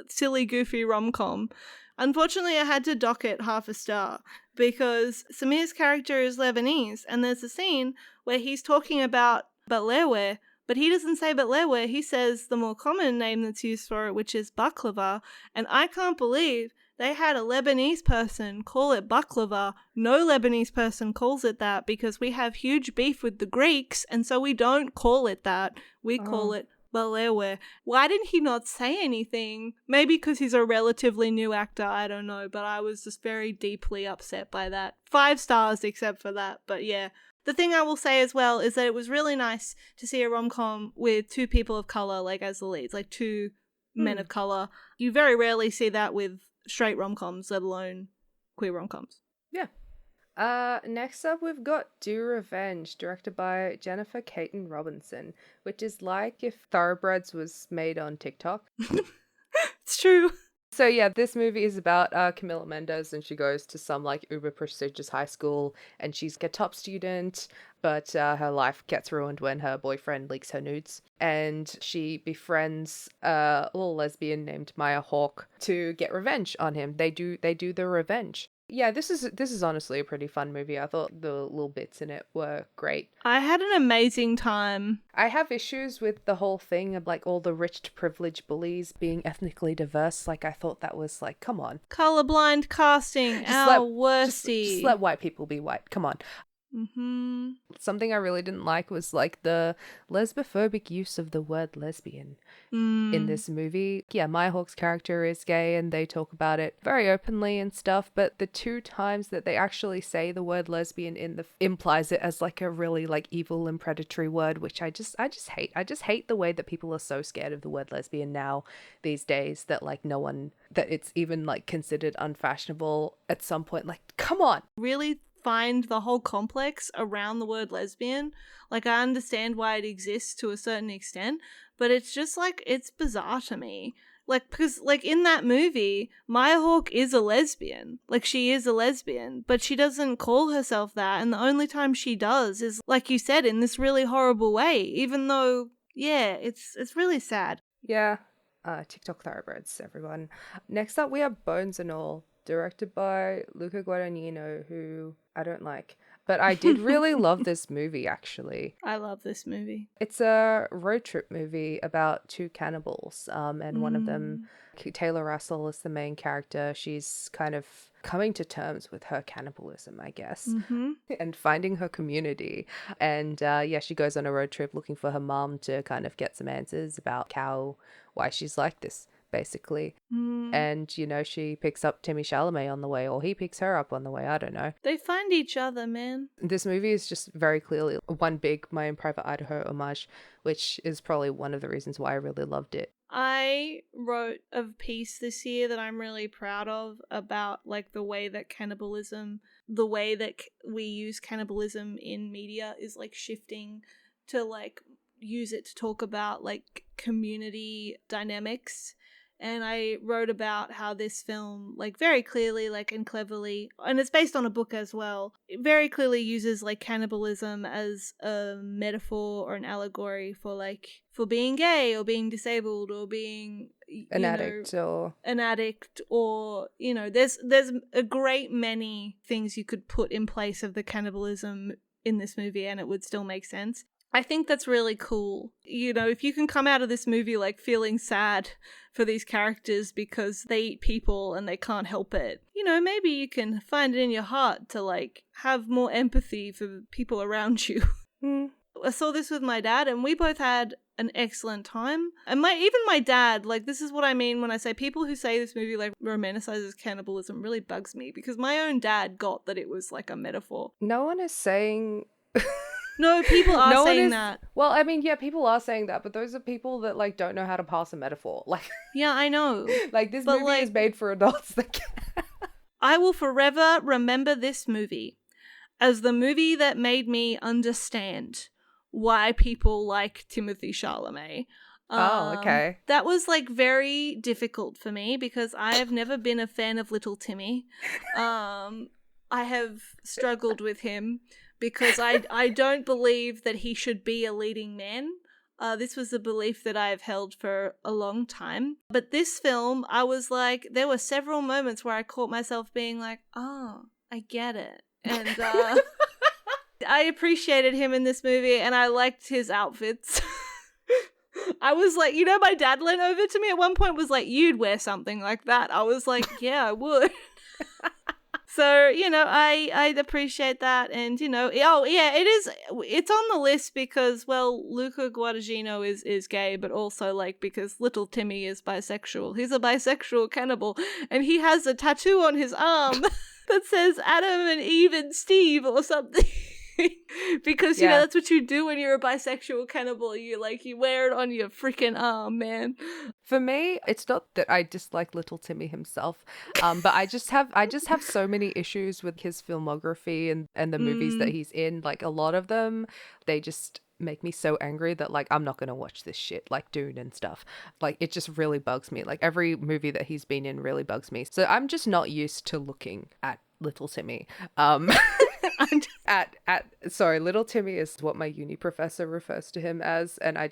silly, goofy rom-com, unfortunately I had to dock it half a star because Samir's character is Lebanese, and there's a scene where he's talking about batlerware, but he doesn't say batlerware, he says the more common name that's used for it, which is baklava, and I can't believe they had a Lebanese person call it baklava. No Lebanese person calls it that because we have huge beef with the Greeks, and so we don't call it that. We call it batlerware. Why didn't he not say anything? Maybe because he's a relatively new actor, I don't know, but I was just very deeply upset by that. 5 stars except for that, but yeah. The thing I will say as well is that it was really nice to see a rom-com with 2 people of colour, like, as the leads, like 2 men of colour. You very rarely see that with straight rom-coms, let alone queer rom-coms. Yeah. Next up we've got Do Revenge, directed by Jennifer Caton Robinson, which is like if Thoroughbreds was made on TikTok. It's true. So yeah, this movie is about Camila Mendes, and she goes to some like uber prestigious high school, and she's a top student, but her life gets ruined when her boyfriend leaks her nudes, and she befriends a little lesbian named Maya Hawke to get revenge on him. They do the revenge. Yeah, this is honestly a pretty fun movie. I thought the little bits in it were great. I had an amazing time. I have issues with the whole thing of like all the rich to privileged bullies being ethnically diverse. Like I thought that was like, come on. Colorblind casting, worsty. Just let white people be white. Come on. Mm-hmm. Something I really didn't like was like the lesbophobic use of the word lesbian in this movie. Yeah, Maya Hawke's character is gay and they talk about it very openly and stuff, but the 2 times that they actually say the word lesbian implies it as like a really like evil and predatory word, which I just hate. I just hate the way that people are so scared of the word lesbian now these days that like that it's even like considered unfashionable at some point. Like, come on. Really find the whole complex around the word lesbian. Like, I understand why it exists to a certain extent, but it's just like, it's bizarre to me. Like, because like in that movie, Maya Hawke is a lesbian. Like, she is a lesbian, but she doesn't call herself that, and the only time she does is, like you said, in this really horrible way, even though, yeah, it's really sad. Yeah. TikTok Thoroughbreds, everyone. Next up, we have Bones and All, directed by Luca Guadagnino, who I don't like. But I did really love this movie, actually. I love this movie. It's a road trip movie about two cannibals, and one of them, Taylor Russell, is the main character. She's kind of coming to terms with her cannibalism, I guess, and finding her community. And yeah, she goes on a road trip looking for her mum to kind of get some answers about why she's like this, basically. And, you know, she picks up Timmy Chalamet on the way, or he picks her up on the way, I don't know. They find each other, man. This movie is just very clearly one big My Own Private Idaho homage, which is probably one of the reasons why I really loved it. I wrote a piece this year that I'm really proud of about like the way that we use cannibalism in media is like shifting to like use it to talk about like community dynamics. And I wrote about how this film, like very clearly, like and cleverly, and it's based on a book as well, it very clearly uses like cannibalism as a metaphor or an allegory for being gay or being disabled or being An addict, or you know, there's a great many things you could put in place of the cannibalism in this movie, and it would still make sense. I think that's really cool. You know, if you can come out of this movie like feeling sad for these characters because they eat people and they can't help it, you know, maybe you can find it in your heart to like have more empathy for people around you. I saw this with my dad and we both had an excellent time. And even my dad, like, this is what I mean when I say people who say this movie like romanticizes cannibalism really bugs me, because my own dad got that it was like a metaphor. No one is saying... No, people are saying that. Well, I mean, yeah, people are saying that, but those are people that like don't know how to pass a metaphor. Like, yeah, I know. Like this movie is made for adults that can. I will forever remember this movie as the movie that made me understand why people like Timothée Chalamet. Oh, okay. That was like very difficult for me because I have never been a fan of Little Timmy. I have struggled with him because I don't believe that he should be a leading man. This was a belief that I have held for a long time. But this film, I was like, there were several moments where I caught myself being like, oh, I get it. And I appreciated him in this movie and I liked his outfits. I was like, you know, my dad leaned over to me at one point was like, you'd wear something like that. I was like, yeah, I would. So, you know, I'd appreciate that. And, you know, oh, yeah, it's on the list because, well, Luca Guadagnino is gay, but also, like, because little Timmy is bisexual. He's a bisexual cannibal, and he has a tattoo on his arm that says Adam and Eve and Steve or something. Because, you know, that's what you do when you're a bisexual cannibal. You wear it on your freaking arm, man. For me, it's not that I dislike Little Timmy himself, but I just have so many issues with his filmography and the movies that he's in. Like, a lot of them, they just make me so angry that, like, I'm not going to watch this shit, like Dune and stuff. Like, it just really bugs me. Like, every movie that he's been in really bugs me. So I'm just not used to looking at Little Timmy. Sorry, Little Timmy is what my uni professor refers to him as, and I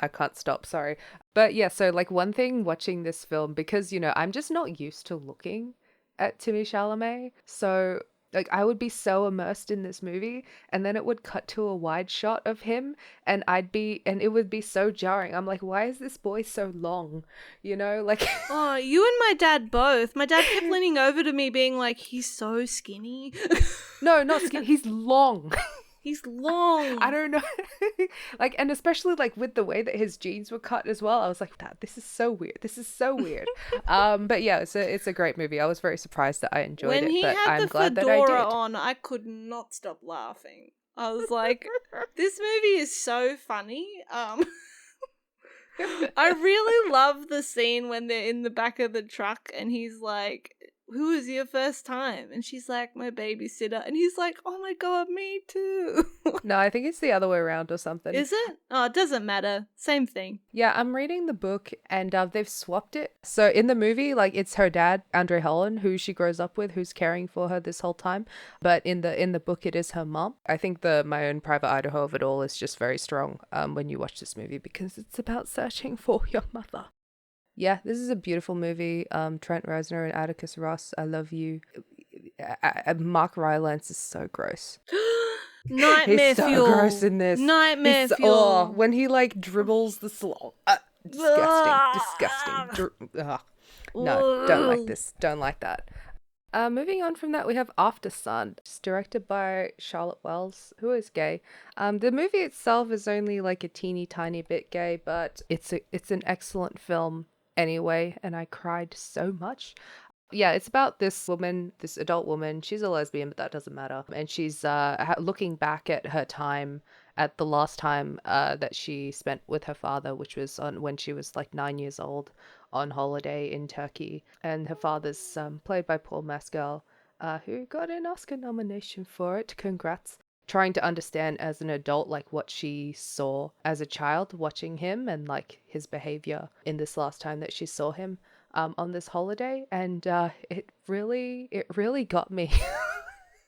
can't stop, sorry. But yeah, so like one thing watching this film, because, you know, I'm just not used to looking at Timmy Chalamet, so like I would be so immersed in this movie, and then it would cut to a wide shot of him, and it would be so jarring. I'm like, why is this boy so long? You know, like... Oh, you and my dad both. My dad kept leaning over to me being like, he's so skinny. No, not skinny. He's long. He's long. I don't know. Like, and especially like with the way that his jeans were cut as well. I was like, Dad, this is so weird. This is so weird. But yeah, it's a great movie. I was very surprised that I enjoyed it, but I'm glad that I did. When he had the fedora on, I could not stop laughing. I was like, this movie is so funny. I really love the scene when they're in the back of the truck and he's like, who is your first time? And she's like, my babysitter. And he's like, oh my God, me too. No, I think it's the other way around or something. Is it? Oh, it doesn't matter. Same thing. Yeah, I'm reading the book and they've swapped it. So in the movie, like, it's her dad, Andre Holland, who she grows up with, who's caring for her this whole time. But in the book, it is her mom. I think My Own Private Idaho of it all is just very strong when you watch this movie, because it's about searching for your mother. Yeah, this is a beautiful movie. Trent Reznor and Atticus Ross, I love you. Mark Rylance is so gross. Nightmare He's so gross fuel. in this. Nightmare fuel. when he like dribbles the slaw. Disgusting. Disgusting. Ugh. No, don't like Ugh. this. Don't like that. Moving on from that, we have After Sun, it's directed by Charlotte Wells, who is gay. The movie itself is only like a teeny tiny bit gay, but it's an excellent film anyway, and I cried so much. Yeah, it's about this woman, this adult woman. She's a lesbian, but that doesn't matter. And she's looking back at her time, at the last time that she spent with her father, which was on when she was like 9 years old, on holiday in Turkey. And her father's played by Paul Mescal, who got an Oscar nomination for it. Congrats. Trying to understand as an adult, like what she saw as a child watching him and like his behavior in this last time that she saw him on this holiday, and it really got me.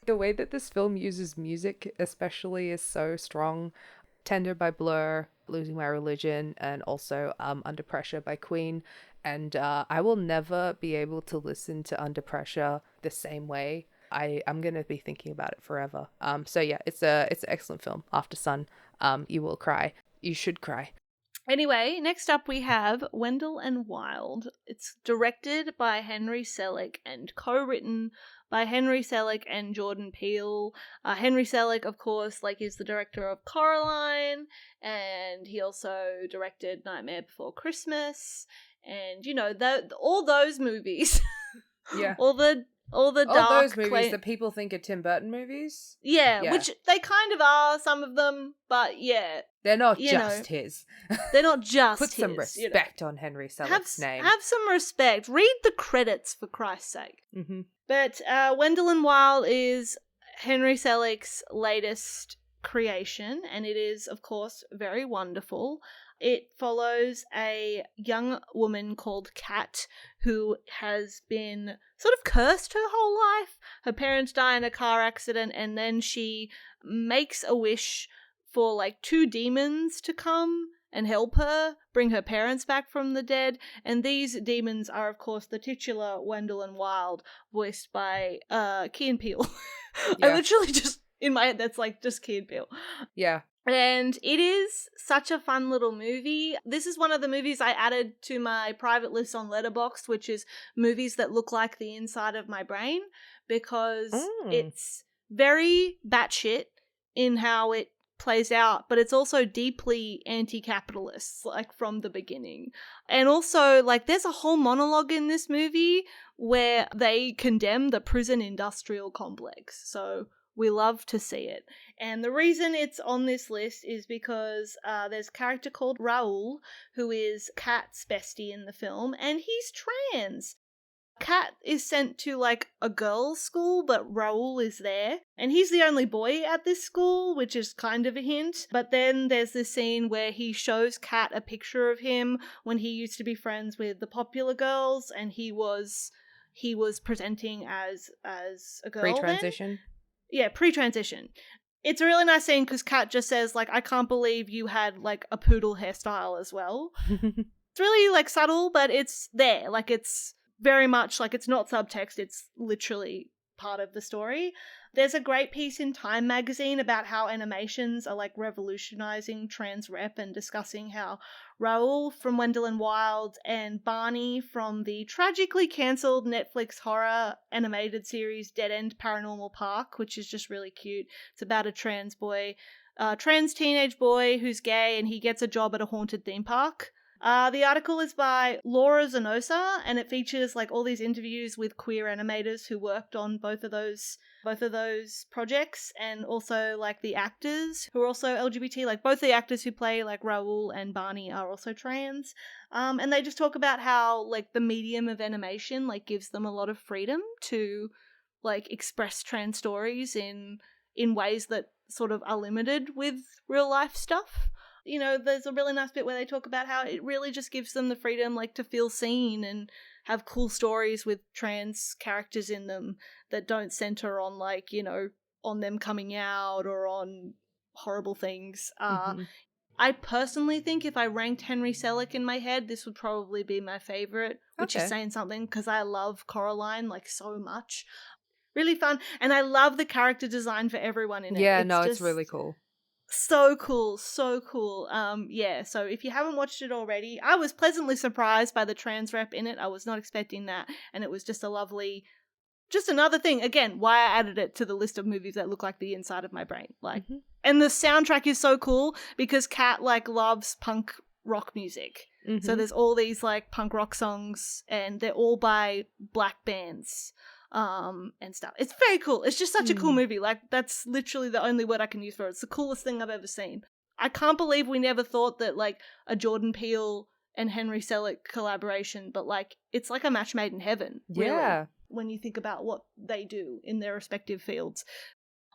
The way that this film uses music, especially, is so strong. Tender by Blur, Losing My Religion, and also Under Pressure by Queen. And I will never be able to listen to Under Pressure the same way. I'm gonna be thinking about it forever. So yeah, it's an excellent film. After Sun, you will cry. You should cry. Anyway, next up we have Wendell and Wild. It's directed by Henry Selick and co-written by Henry Selick and Jordan Peele. Henry Selick, of course, like is the director of Coraline, and he also directed Nightmare Before Christmas, and you know all those movies. Yeah. all the All dark those movies that people think are Tim Burton movies. yeah, Yeah. which they kind of are, some of them, but yeah, They're not you just know, his. they're not just Put some his, respect on Henry Selick's name. Have some respect. Read the credits, for Christ's sake. Mm-hmm. But Wendell and Wild is Henry Selick's latest creation, and it is, of course, very wonderful. It follows a young woman called Kat who has been sort of cursed her whole life. Her parents die in a car accident, and then she makes a wish for like two demons to come and help her bring her parents back from the dead. And these demons are, of course, the titular Wendell and Wild, voiced by Key and Peele. Yeah. I literally just, in my head, that's like just Key and Peele. Yeah. And it is such a fun little movie. This is one of the movies I added to my private list on Letterboxd, which is movies that look like the inside of my brain, because it's very batshit in how it plays out, but it's also deeply anti-capitalist, like from the beginning. And also, like, there's a whole monologue in this movie where they condemn the prison industrial complex. So we love to see it. And the reason it's on this list is because there's a character called Raoul, who is Kat's bestie in the film, and he's trans. Kat is sent to like a girls' school, but Raoul is there. And he's the only boy at this school, which is kind of a hint. But then there's this scene where he shows Kat a picture of him when he used to be friends with the popular girls, and he was presenting as a girl. Pre-transition? Yeah, pre-transition. It's a really nice scene because Kat just says, like, I can't believe you had like a poodle hairstyle as well. It's really like subtle, but it's there. Like, it's very much like, it's not subtext, it's literally part of the story. There's a great piece in Time magazine about how animations are like revolutionizing trans rep, and discussing how Raoul from Wendell and Wild and Barney from the tragically cancelled Netflix horror animated series Dead End Paranormal Park, which is just really cute. It's about a trans teenage boy who's gay, and he gets a job at a haunted theme park. The article is by Laura Zanosa, and it features like all these interviews with queer animators who worked on both of those projects, and also like the actors who are also LGBT. Like both the actors who play like Raoul and Barney are also trans. And they just talk about how like the medium of animation like gives them a lot of freedom to like express trans stories in ways that sort of are limited with real life stuff. You know, there's a really nice bit where they talk about how it really just gives them the freedom like to feel seen and have cool stories with trans characters in them that don't center on like, you know, on them coming out or on horrible things. I personally think if I ranked Henry Selick in my head, this would probably be my favorite, which is saying something because I love Coraline like so much. really fun. And I love the character design for everyone in it. Yeah, It's no, it's just really cool. so cool, so cool. Yeah, so if you haven't watched it already, I was pleasantly surprised by the trans rep in it. I was not expecting that, and it was just a lovely, just another thing, again, why I added it to the list of movies that look like the inside of my brain. Like, and the soundtrack is so cool because Kat, like, loves punk rock music. So there's all these, like, punk rock songs, and they're all by black bands. And stuff. It's very cool. It's just such a cool movie. Like, that's literally the only word I can use for it. It's the coolest thing I've ever seen. I can't believe we never thought that, like, a Jordan Peele and Henry Selick collaboration, but, like, it's like a match made in heaven, really, Yeah. when you think about what they do in their respective fields.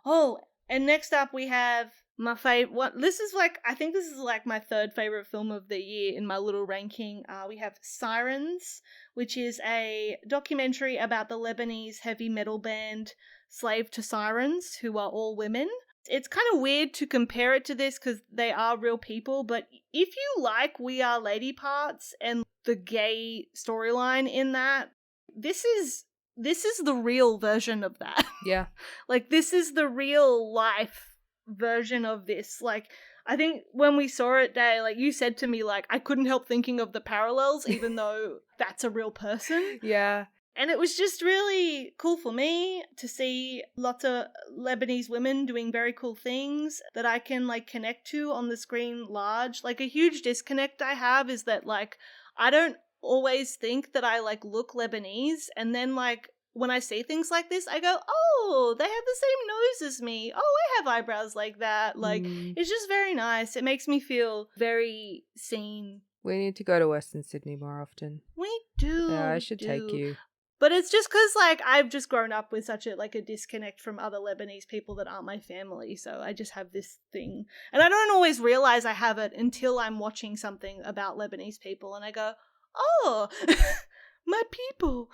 Oh, and next up we have my favorite. This is like, I think this is like my third favorite film of the year in my little ranking. We have Sirens, which is a documentary about the Lebanese heavy metal band Slave to Sirens, who are all women. It's kind of weird to compare it to this because they are real people, but if you like We Are Lady parts and the gay storyline in that, this is the real version of that. Yeah. Like, this is the real life version of this. Like, I think when we saw it, Day, like, you said to me, like, I couldn't help thinking of the parallels, even though that's a real person. Yeah. And it was just really cool for me to see lots of Lebanese women doing very cool things that I can, like, connect to on the screen large. Like, a huge disconnect I have is that, like, I don't always think that I, like, look Lebanese, and then, like, when I see things like this, I go, oh, they have the same nose as me. Oh, I have eyebrows like that. Like, it's just very nice. It makes me feel very seen. We need to go to Western Sydney more often. We do. Yeah, I should take you. But it's just because, like, I've just grown up with such a, like, a disconnect from other Lebanese people that aren't my family, so I just have this thing. And I don't always realize I have it until I'm watching something about Lebanese people, and I go, oh, my people,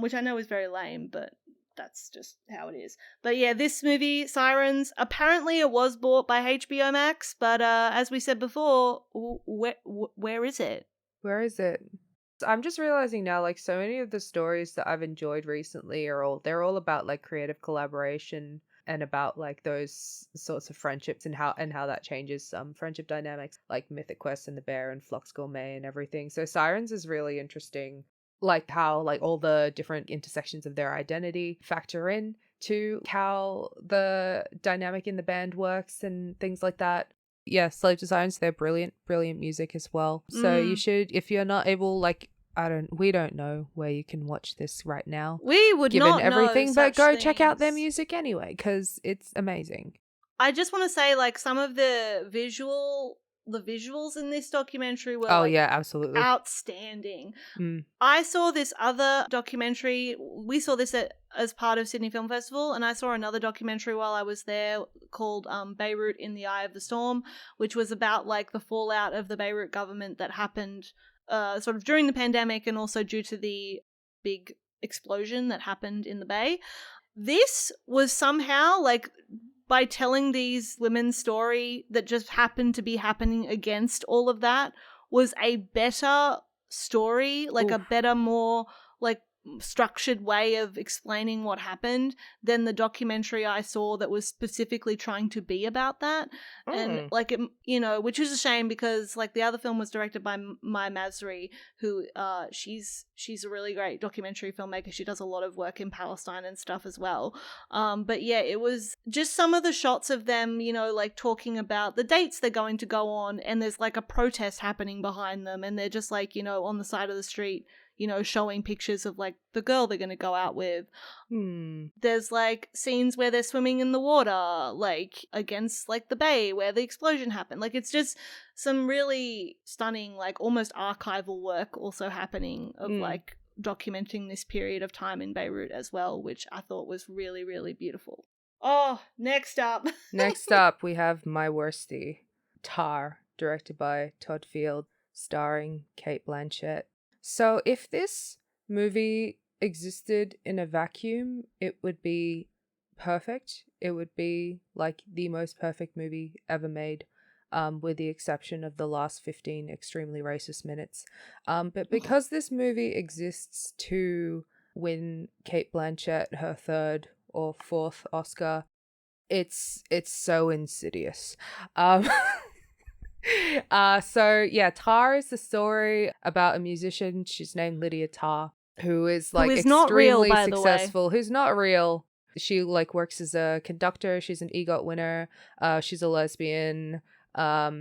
which I know is very lame, but that's just how it is. But yeah, this movie, Sirens, apparently it was bought by HBO Max, but as we said before, where is it? Where is it? I'm just realizing now, like, so many of the stories that I've enjoyed recently they're all about, like, creative collaboration and about, like, those sorts of friendships and how that changes friendship dynamics, like Mythic Quest and the Bear and Flux Gourmet and everything. So Sirens is really interesting, like how, like, all the different intersections of their identity factor in to how the dynamic in the band works and things like that. Yeah, Slave to Sirens, they're brilliant music as well. So you should, if you're not able, like, we don't know where you can watch this right now. We would given not everything, know but such go check out their things. music anyway, because it's amazing. I just want to say, like, some of the visuals in this documentary were Yeah, absolutely outstanding. I saw this other documentary. We saw this as part of Sydney Film Festival, and I saw another documentary while I was there called Beirut in the Eye of the Storm, which was about, like, the fallout of the Beirut government that happened sort of during the pandemic and also due to the big explosion that happened in the Bay. This was somehow, like, by telling these women's story that just happened to be happening against all of that, was a better story, like a better, more, like, structured way of explaining what happened than the documentary I saw that was specifically trying to be about that. And, like, it, you know, which is a shame because, like, the other film was directed by Maya Masri, who she's a really great documentary filmmaker. She does a lot of work in Palestine and stuff as well. But yeah, it was just some of the shots of them, you know, like, talking about the dates they're going to go on, and there's, like, a protest happening behind them, and they're just, like, you know, on the side of the street, you know, showing pictures of, like, the girl they're going to go out with. There's, like, scenes where they're swimming in the water, like, against, like, the bay where the explosion happened. Like, it's just some really stunning, like, almost archival work also happening of, like, documenting this period of time in Beirut as well, which I thought was really, really beautiful. Oh, next up. Next up, we have My Worstie, Tar, directed by Todd Field, starring Cate Blanchett. So if this movie existed in a vacuum, it would be perfect. It would be, like, the most perfect movie ever made, with the exception of the last 15 extremely racist minutes. But because this movie exists to win Cate Blanchett her third or fourth Oscar. It's so insidious. Um so yeah, Tar is the story about a musician. She's named Lydia Tarr, who is Who like is not real, extremely by the way. successful, who's not real. She like works as a conductor. She's an EGOT winner. She's a lesbian.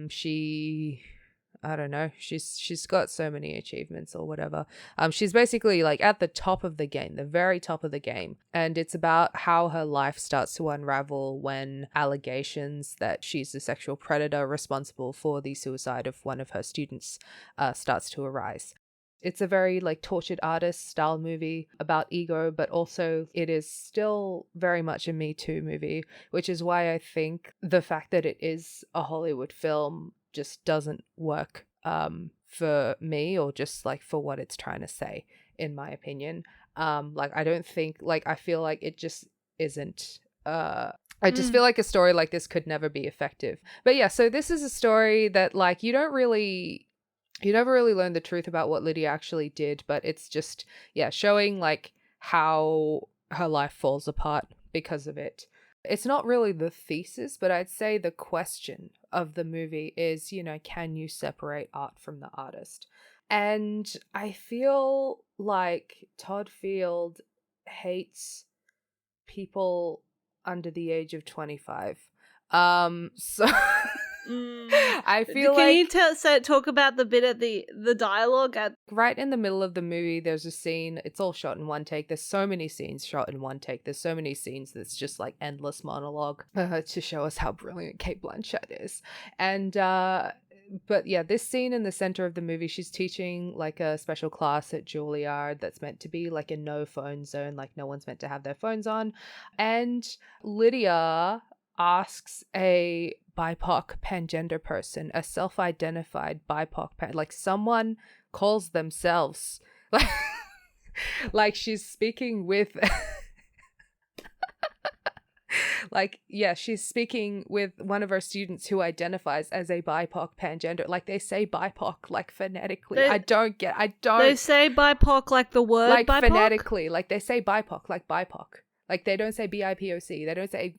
She I don't know. She's got so many achievements or whatever. She's basically like at the top of the game, the very top of the game. And it's about how her life starts to unravel when allegations that she's a sexual predator responsible for the suicide of one of her students starts to arise. It's a very like tortured artist style movie about ego, but also it is still very much a Me Too movie, which is why I think the fact that it is a Hollywood film just doesn't work for me, or just like for what it's trying to say, in my opinion. Like I don't think, like I feel like it just isn't I just feel like a story like this could never be effective. But yeah, so this is a story that like you never really learn the truth about what Lydia actually did, but it's just, yeah, showing like how her life falls apart because of it. It's not really the thesis, but I'd say the question of the movie is, you know, can you separate art from the artist? And I feel like Todd Field hates people under the age of 25. So I feel Can like you talk about the bit at the dialogue at right in the middle of the movie, there's a scene. It's all shot in one take. There's so many scenes shot in one take. There's so many scenes that's just like endless monologue to show us how brilliant Kate Blanchett is. And but yeah, this scene in the center of the movie, she's teaching like a special class at Juilliard that's meant to be like a no phone zone, like no one's meant to have their phones on. And Lydia asks a BIPOC pangender person, a self-identified BIPOC like someone calls themselves like like she's speaking with like, yeah, she's speaking with one of our students who identifies as a BIPOC pangender. Like they say BIPOC like phonetically. I don't they say BIPOC like the word like BIPOC? phonetically, like they say BIPOC like BIPOC. Like they don't say BIPOC. They don't say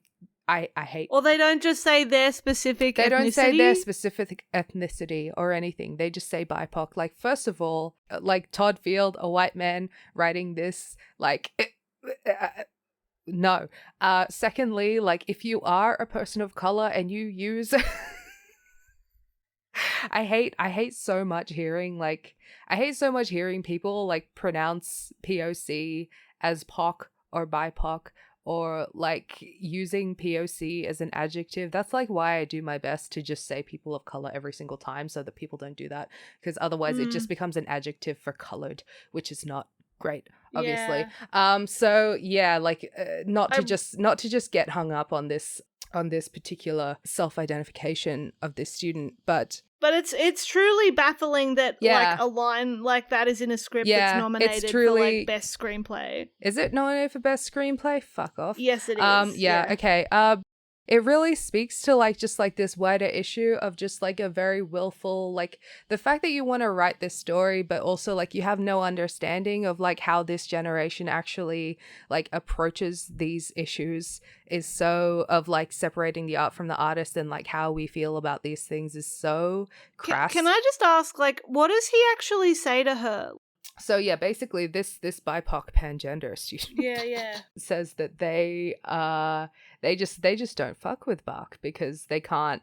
I hate. Or they don't just say their specific ethnicity? They don't say their specific ethnicity or anything. They just say BIPOC. Like, first of all, like Todd Field, a white man writing this, like, no. Secondly, like, if you are a person of color and you use... I hate so much hearing people like pronounce POC as POC or BIPOC, or like using POC as an adjective. That's like why I do my best to just say people of color every single time, so that people don't do that, because otherwise it just becomes an adjective for colored, which is not great, obviously. So yeah, like not to just get hung up on this particular self-identification of this student, but it's truly baffling that like a line like that is in a script that's nominated for like best screenplay. Is it nominated for best screenplay? Fuck off. Yes, it is. Okay. It really speaks to like just like this wider issue of just like a very willful, like the fact that you want to write this story, but also like you have no understanding of like how this generation actually like approaches these issues, is so of like separating the art from the artist, and like how we feel about these things is so crass. Can I just ask, like, what does he actually say to her? So yeah, basically this BIPOC pangender student says that they just don't fuck with Bach because they can't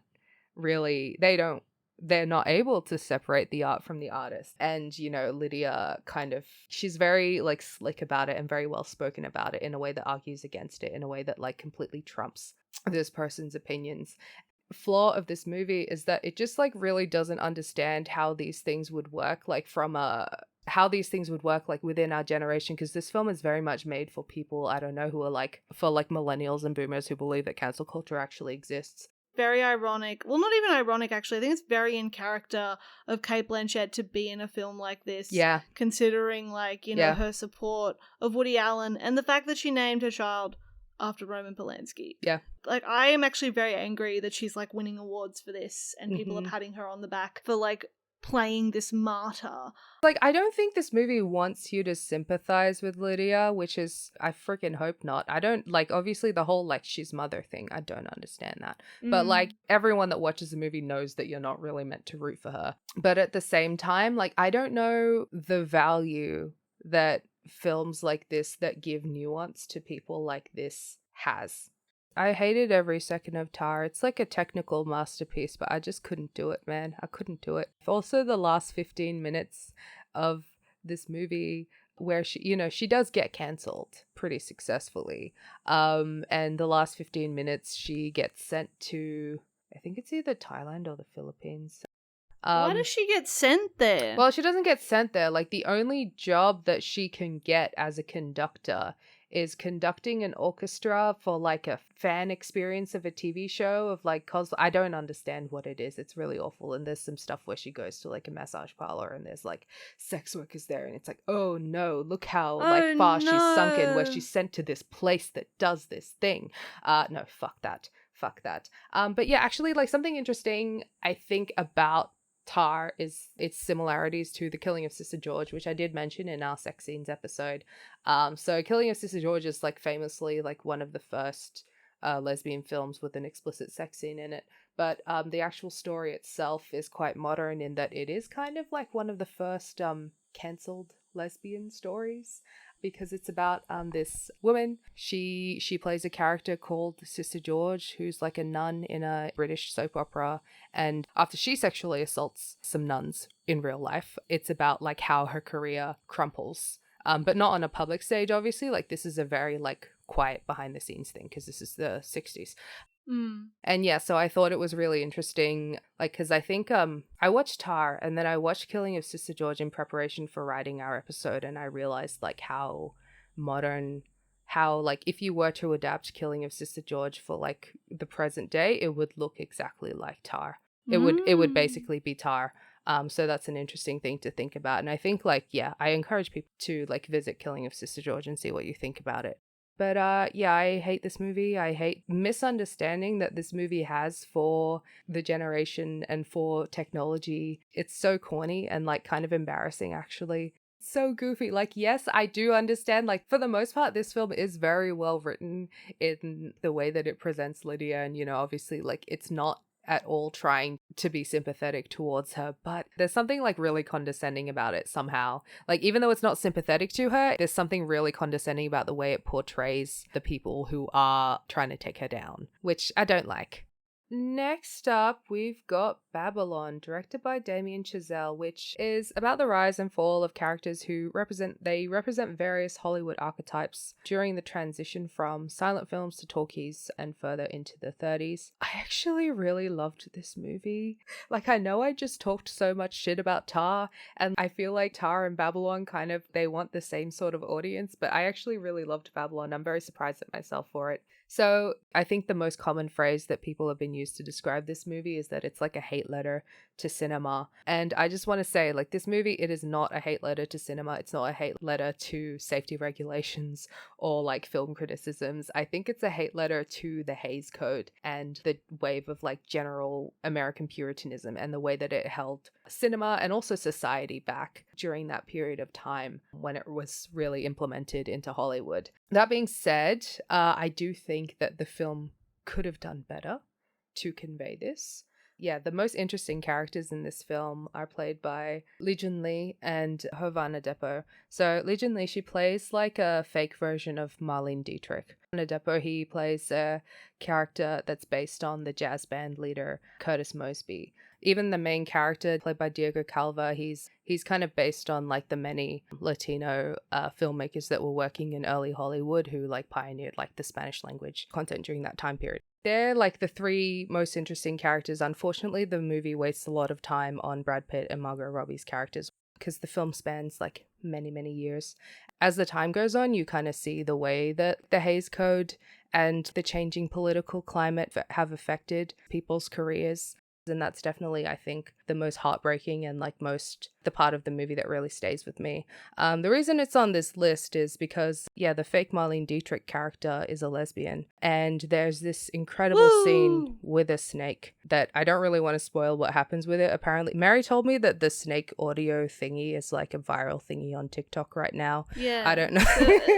really, they're not able to separate the art from the artist. And, you know, Lydia she's very like slick about it and very well spoken about it in a way that argues against it, in a way that like completely trumps this person's opinions. Flaw of this movie is that it just like really doesn't understand how these things would work, like within our generation, because this film is very much made for people, I don't know, who are like for like millennials and boomers who believe that cancel culture actually exists. Very ironic. Well, not even ironic, actually. I think it's very in character of Kate Blanchett to be in a film like this. Yeah. Considering, like, you know, her support of Woody Allen and the fact that she named her child after Roman Polanski. Yeah. Like, I am actually very angry that she's, like, winning awards for this and people are patting her on the back for, like, playing this martyr. Like, I don't think this movie wants you to sympathize with Lydia, which is, I freaking hope not. I don't, like, obviously the whole, like, she's mother thing, I don't understand that. But, like, everyone that watches the movie knows that you're not really meant to root for her. But at the same time, like, I don't know the value that films like this that give nuance to people like this has. I hated every second of Tar. It's like a technical masterpiece, but I just couldn't do it, man. I couldn't do it. Also, the last 15 minutes of this movie where she does get cancelled pretty successfully. And the last 15 minutes she gets sent to, I think it's either Thailand or the Philippines. Why does she get sent there? Well, she doesn't get sent there. Like, the only job that she can get as a conductor is conducting an orchestra for, like, a fan experience of a TV show of, like, I don't understand what it is. It's really awful. And there's some stuff where she goes to, like, a massage parlor and there's, like, sex workers there. And it's like, oh, no, look how, like, far she's sunken, where she's sent to this place that does this thing. No, fuck that. Fuck that. But yeah, actually, like, something interesting, I think, about Tar is its similarities to The Killing of Sister George, which I did mention in our sex scenes episode. So Killing of Sister George is, like, famously, like, one of the first lesbian films with an explicit sex scene in it. But the actual story itself is quite modern in that it is kind of like one of the first cancelled lesbian stories, because it's about this woman. She plays a character called Sister George, who's like a nun in a British soap opera, and after she sexually assaults some nuns in real life, it's about, like, how her career crumples. But not on a public stage, obviously. Like, this is a very, like, quiet behind the scenes thing because this is the 60s. And yeah, so I thought it was really interesting, like, because I think I watched Tar and then I watched Killing of Sister George in preparation for writing our episode, and I realized, like, how modern, how, like, if you were to adapt Killing of Sister George for, like, the present day, it would look exactly like Tar. It would basically be Tar. So that's an interesting thing to think about. And I think, like, yeah, I encourage people to, like, visit Killing of Sister George and see what you think about it. But yeah, I hate this movie. I hate misunderstanding that this movie has for the generation and for technology. It's so corny and, like, kind of embarrassing, actually. So goofy. Like, yes, I do understand, like, for the most part, this film is very well written in the way that it presents Lydia, and, obviously, like, it's not at all trying to be sympathetic towards her, but there's something, like, really condescending about it somehow. Like, even though it's not sympathetic to her, there's something really condescending about the way it portrays the people who are trying to take her down, which I don't like. Next up, we've got Babylon, directed by Damien Chazelle, which is about the rise and fall of characters who represent various Hollywood archetypes during the transition from silent films to talkies and further into the 30s. I actually really loved this movie. Like, I know I just talked so much shit about Tar, and I feel like Tar and Babylon kind of, they want the same sort of audience, but I actually really loved Babylon. I'm very surprised at myself for it. So I think the most common phrase that people have been used to describe this movie is that it's like a hate letter to cinema. And I just want to say, like, this movie, it is not a hate letter to cinema. It's not a hate letter to safety regulations or, like, film criticisms. I think it's a hate letter to the Hays Code and the wave of, like, general American Puritanism and the way that it held cinema and also society back during that period of time when it was really implemented into Hollywood. That being said, I do think that the film could have done better to convey this. Yeah, the most interesting characters in this film are played by Lee Jun Lee and Hovana Depo. So Lee Jun Lee, she plays like a fake version of Marlene Dietrich. Hovana Depo, he plays a character that's based on the jazz band leader Curtis Mosby. Even the main character, played by Diego Calva, he's kind of based on, like, the many Latino filmmakers that were working in early Hollywood who, like, pioneered, like, the Spanish language content during that time period. They're, like, the three most interesting characters. Unfortunately, the movie wastes a lot of time on Brad Pitt and Margot Robbie's characters because the film spans, like, many, many years. As the time goes on, you kind of see the way that the Hays Code and the changing political climate have affected people's careers. And that's definitely, I think, the most heartbreaking and like most the part of the movie that really stays with me. The reason it's on this list is because, yeah, the fake Marlene Dietrich character is a lesbian. And there's this incredible scene Woo! with a snake that I don't really want to spoil what happens with it. Apparently, Mary told me that the snake audio thingy is like a viral thingy on TikTok right now. Yeah. I don't know.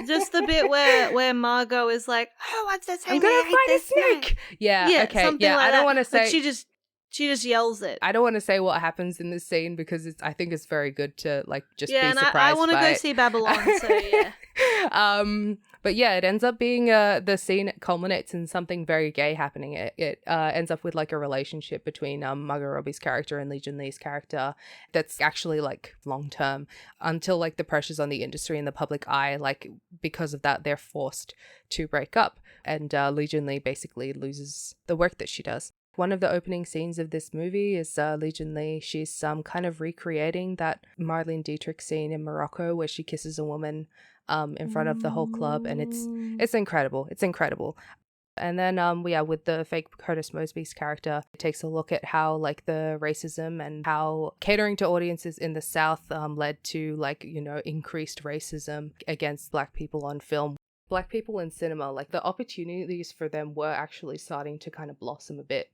Just the bit where Margot is like, "Oh, what's this? I'm gonna find a snake. Yeah, okay. something Yeah, like I don't that. want to But say. she just yells it. I don't want to say what happens in this scene because I think it's very good to like just Yeah, be and surprised I want to by go it. see Babylon. So yeah. But yeah, it ends up being the scene culminates in something very gay happening. It ends up with like a relationship between Margot Robbie's character and Lee Jun Lee's character that's actually like long term until like the pressures on the industry and the public eye, like because of that they're forced to break up, and Lee Jun Lee basically loses the work that she does. One of the opening scenes of this movie is Lee Jun Lee. She's kind of recreating that Marlene Dietrich scene in Morocco where she kisses a woman in front of the whole club, and it's incredible. It's incredible. And then with the fake Curtis Mosby's character, it takes a look at how like the racism and how catering to audiences in the South led to like, you know, increased racism against Black people on film. Black people in cinema, like the opportunities for them were actually starting to kind of blossom a bit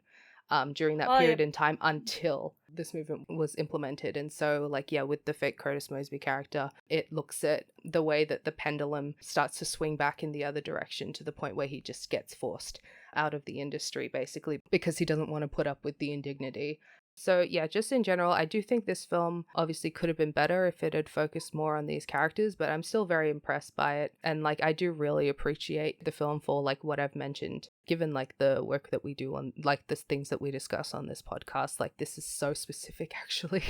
during that period in time until this movement was implemented. And so like, yeah, with the fake Curtis Mosby character, it looks at the way that the pendulum starts to swing back in the other direction to the point where he just gets forced out of the industry basically because he doesn't want to put up with the indignity. So yeah, just in general, I do think this film obviously could have been better if it had focused more on these characters, but I'm still very impressed by it. And like, I do really appreciate the film for like what I've mentioned, given like the work that we do on like the things that we discuss on this podcast. Like this is so specific actually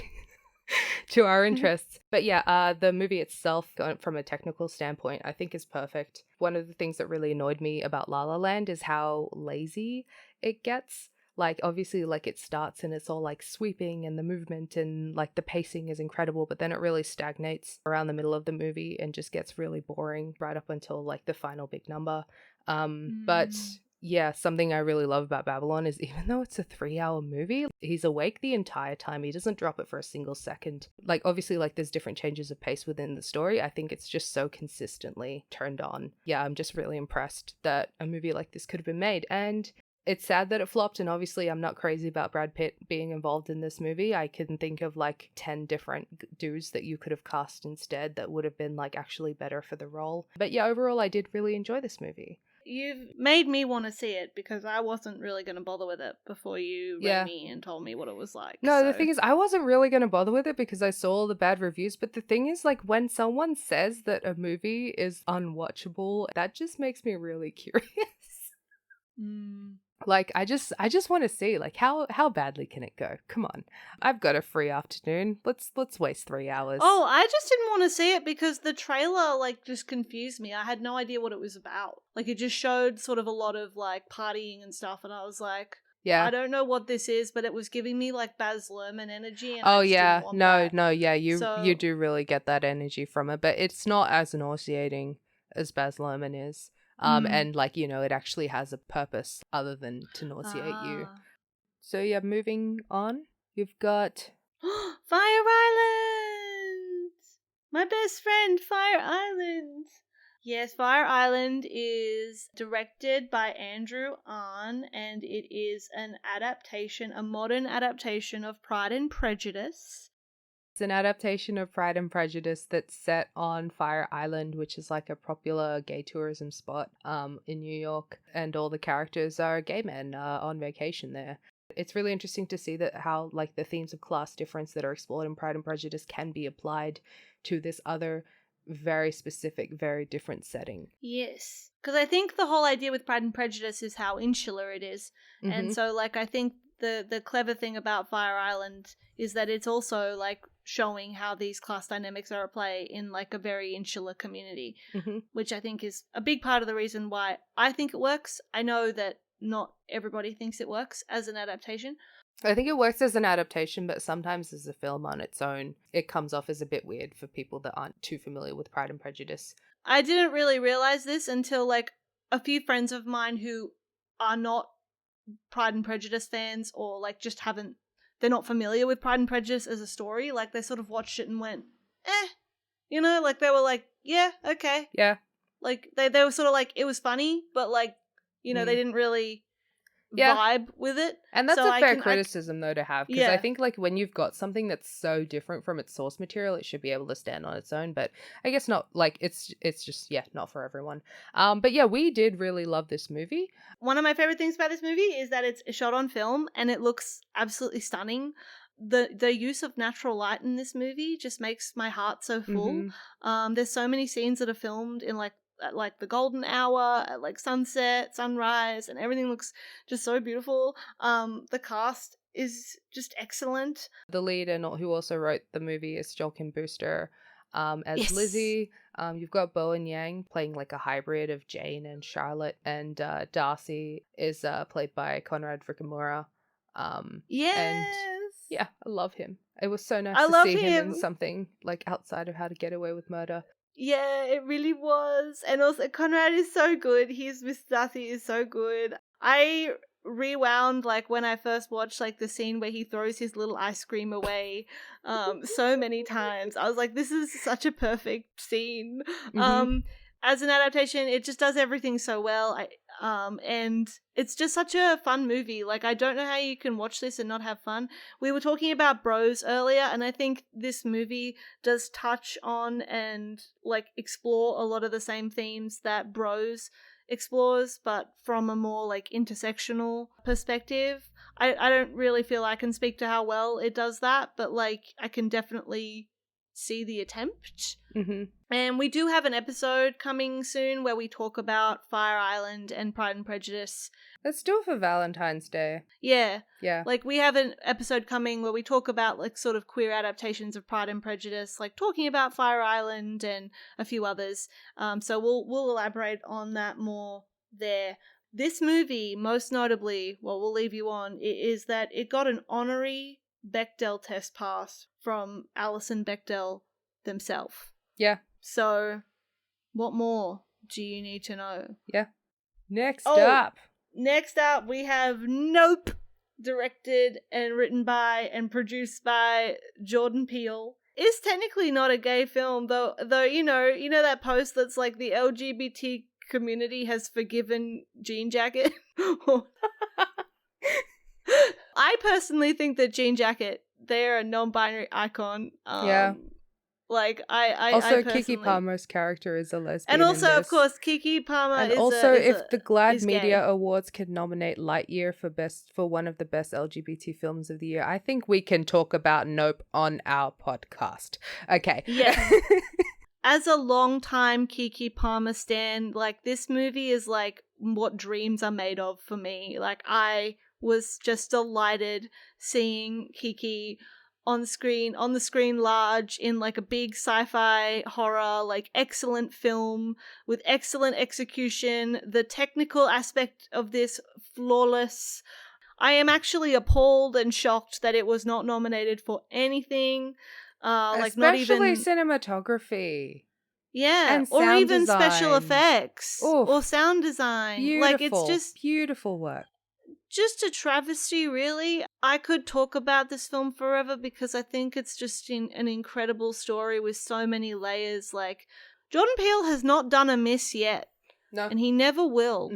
to our interests. But yeah, the movie itself, from a technical standpoint, I think is perfect. One of the things that really annoyed me about La La Land is how lazy it gets. Like, obviously, like, it starts and it's all, like, sweeping and the movement and, like, the pacing is incredible, but then it really stagnates around the middle of the movie and just gets really boring right up until, like, the final big number. But, yeah, something I really love about Babylon is even though it's a 3-hour movie, he's awake the entire time. He doesn't drop it for a single second. Like, obviously, like, there's different changes of pace within the story. I think it's just so consistently turned on. Yeah, I'm just really impressed that a movie like this could have been made. And it's sad that it flopped, and obviously I'm not crazy about Brad Pitt being involved in this movie. I can think of like 10 different dudes that you could have cast instead that would have been like actually better for the role. But yeah, overall I did really enjoy this movie. You've made me want to see it because I wasn't really going to bother with it before you rang me and told me what it was like. No, the thing is, I wasn't really going to bother with it because I saw all the bad reviews. But the thing is, like, when someone says that a movie is unwatchable, that just makes me really curious. Like, I just want to see, like, how badly can it go? Come on. I've got a free afternoon. Let's waste 3 hours. Oh, I just didn't want to see it because the trailer, like, just confused me. I had no idea what it was about. Like, it just showed sort of a lot of, like, partying and stuff, and I was like, yeah, I don't know what this is, but it was giving me, like, Baz Luhrmann energy, and oh, I just yeah. didn't want that. No, yeah, So- you do really get that energy from it, but it's not as nauseating as Baz Luhrmann is. And like, you know, it actually has a purpose other than to nauseate you. So yeah, moving on, you've got Fire Island! My best friend, Fire Island! Yes, Fire Island is directed by Andrew Ahn, and it is an adaptation, a modern adaptation of Pride and Prejudice. It's an adaptation of Pride and Prejudice that's set on Fire Island, which is like a popular gay tourism spot in New York, and all the characters are gay men on vacation there. It's really interesting to see that how like the themes of class difference that are explored in Pride and Prejudice can be applied to this other very specific, very different setting. Yes, because I think the whole idea with Pride and Prejudice is how insular it is, and so like I think the clever thing about Fire Island is that it's also like showing how these class dynamics are at play in like a very insular community, which I think is a big part of the reason why I think it works. I know that not everybody thinks it works as an adaptation. I think it works as an adaptation, but sometimes as a film on its own, it comes off as a bit weird for people that aren't too familiar with Pride and Prejudice. I didn't really realize this until like a few friends of mine who are not Pride and Prejudice fans or like just they're not familiar with Pride and Prejudice as a story. Like they sort of watched it and went, like they were like, yeah, okay. Yeah. Like they were sort of like, it was funny, but like, they didn't really vibe with it. And that's So a fair criticism though to have, because I Yeah. think like when you've got something that's so different from its source material, it should be able to stand on its own. But I guess not. Like it's just not for everyone. But yeah, we did really love this movie. One of my favorite things about this movie is that it's shot on film and it looks absolutely stunning. The use of natural light in this movie just makes my heart so full. There's so many scenes that are filmed in at like the golden hour, at like sunset, sunrise, and everything looks just so beautiful. The cast is just excellent. The lead and who also wrote the movie is Joel Booster as Lizzie. You've got Bowen Yang playing like a hybrid of Jane and Charlotte, and Darcy is played by Conrad Ricamora. Yes. And yeah, I love him. It was so nice I to love see him in him. something like outside of How to Get Away with Murder. Yeah, it really was. And also Conrad is so good. Miss Darcy is so good. I rewound like when I first watched like the scene where he throws his little ice cream away so many times. I was like, this is such a perfect scene. As an adaptation, it just does everything so well. And it's just such a fun movie. Like, I don't know how you can watch this and not have fun. We were talking about Bros earlier, and I think this movie does touch on and like explore a lot of the same themes that Bros explores, but from a more like intersectional perspective. I don't really feel I can speak to how well it does that, but like I can definitely see the attempt. And we do have an episode coming soon where we talk about Fire Island and Pride and Prejudice. Let's do it for Valentine's Day. Yeah. Yeah. Like we have an episode coming where we talk about like sort of queer adaptations of Pride and Prejudice, like talking about Fire Island and a few others. So we'll elaborate on that more there. This movie, most notably, we'll leave you on, is that it got an honorary Bechdel test pass from Alison Bechdel themselves. Yeah. So, what more do you need to know? Yeah. Next up, we have Nope, directed and written by and produced by Jordan Peele. It's technically not a gay film, though you know that post that's like the LGBT community has forgiven Jean Jacket. I personally think that Jean Jacket, they're a non-binary icon. Yeah. Like I also personally... Kiki Palmer's character is a lesbian, and also of course Kiki Palmer and is also if the GLAAD is Media gay. Awards could nominate Lightyear for one of the best LGBT films of the year, I think we can talk about Nope on our podcast. Okay. Yeah. As a long-time Kiki Palmer stan, like this movie is like what dreams are made of for me. Like I was just delighted seeing Kiki on the screen large in like a big sci-fi horror, like excellent film with excellent execution. The technical aspect of this, flawless. I am actually appalled and shocked that it was not nominated for anything. Like not even cinematography. Yeah, and or even design. Special effects. Oof. Or sound design. Beautiful, like it's just beautiful work. Just a travesty, really. I could talk about this film forever because I think it's just an incredible story with so many layers. Like, Jordan Peele has not done a miss yet. No. And he never will.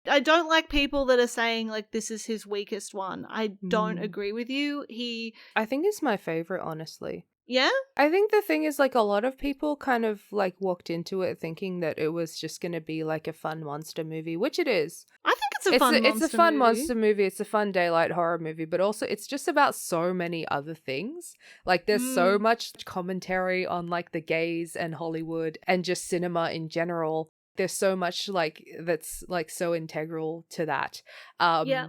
I don't like people that are saying, like, this is his weakest one. I don't agree with you. I think it's my favorite, honestly. Yeah? I think the thing is, like, a lot of people kind of, like, walked into it thinking that it was just going to be, like, a fun monster movie, which it is. I think it's a fun monster movie. It's a fun monster movie. It's a fun daylight horror movie, but also it's just about so many other things. Like, there's so much commentary on, like, the gays and Hollywood and just cinema in general. There's so much, like, that's, like, so integral to that. Yeah.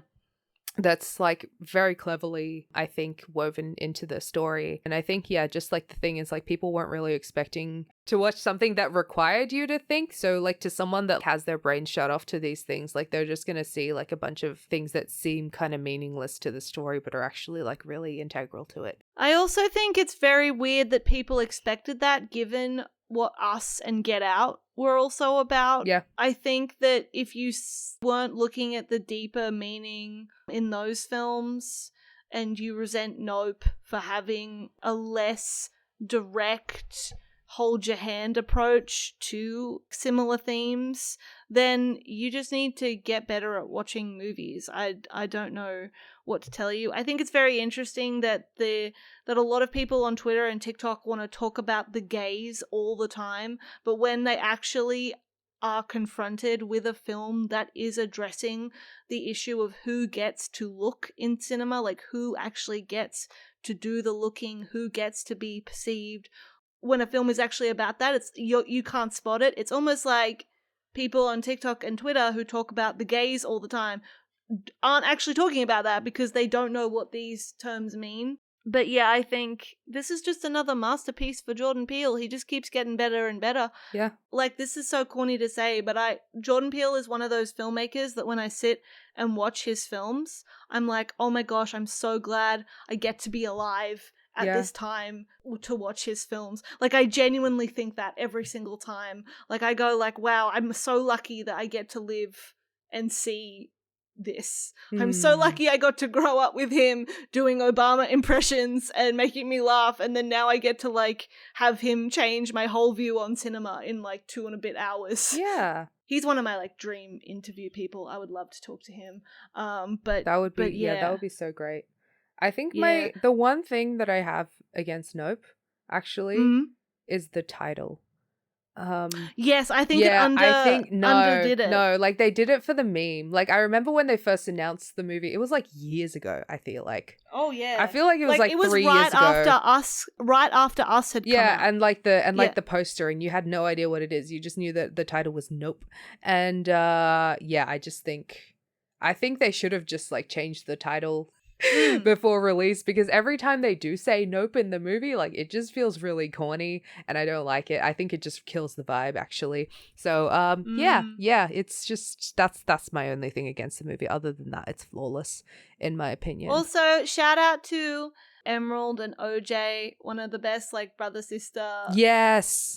That's like very cleverly, I think, woven into the story. And I think, yeah, just like the thing is like people weren't really expecting to watch something that required you to think. So like to someone that has their brain shut off to these things, like they're just going to see like a bunch of things that seem kind of meaningless to the story, but are actually like really integral to it. I also think it's very weird that people expected that given what Us and Get Out were also about. Yeah. I think that if you weren't looking at the deeper meaning in those films and you resent Nope for having a less direct hold your hand approach to similar themes, then you just need to get better at watching movies. I don't know what to tell you. I think it's very interesting that a lot of people on Twitter and TikTok want to talk about the gays all the time, but when they actually are confronted with a film that is addressing the issue of who gets to look in cinema, like who actually gets to do the looking, who gets to be perceived, when a film is actually about that, it's you can't spot it. It's almost like people on TikTok and Twitter who talk about the gays all the time aren't actually talking about that because they don't know what these terms mean. But yeah, I think this is just another masterpiece for Jordan Peele. He just keeps getting better and better. Yeah. Like, this is so corny to say, but Jordan Peele is one of those filmmakers that when I sit and watch his films, I'm like, oh my gosh, I'm so glad I get to be alive at this time to watch his films. Like, I genuinely think that every single time. Like, I go like, wow, I'm so lucky that I get to live and see this. I'm so lucky I got to grow up with him doing Obama impressions and making me laugh, and then now I get to like have him change my whole view on cinema in like 2 and a bit hours. Yeah. He's one of my like dream interview people. I would love to talk to him. But That would be that would be so great. I think the one thing that I have against Nope actually is the title. Yes, I think underdid it. No, like they did it for the meme. Like I remember when they first announced the movie, it was like years ago, I feel like. Oh yeah. I feel like it was like 3 years ago. Right after Us had come out. Yeah, and like the poster, and you had no idea what it is. You just knew that the title was Nope. And I think they should have just like changed the title before release, because every time they do say Nope in the movie, like it just feels really corny and I don't like it. I think it just kills the vibe actually. So it's just that's my only thing against the movie. Other than that, it's flawless in my opinion. Also, shout out to Emerald and OJ, one of the best like brother sister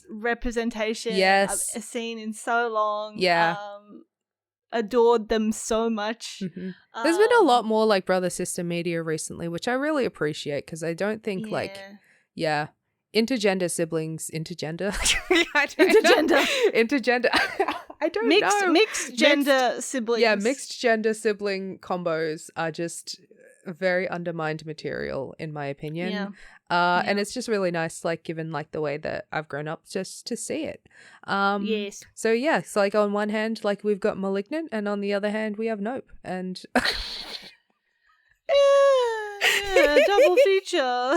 representation I've seen in so long. Adored them so much. There's been a lot more like brother sister media recently, which I really appreciate, because I don't think intergender siblings intergender I don't know mixed gender siblings mixed gender sibling combos are just very undermined material in my opinion. And it's just really nice, like given like the way that I've grown up, just to see it. Yes. So yeah, it's like on one hand like we've got Malignant, and on the other hand we have Nope, and double feature.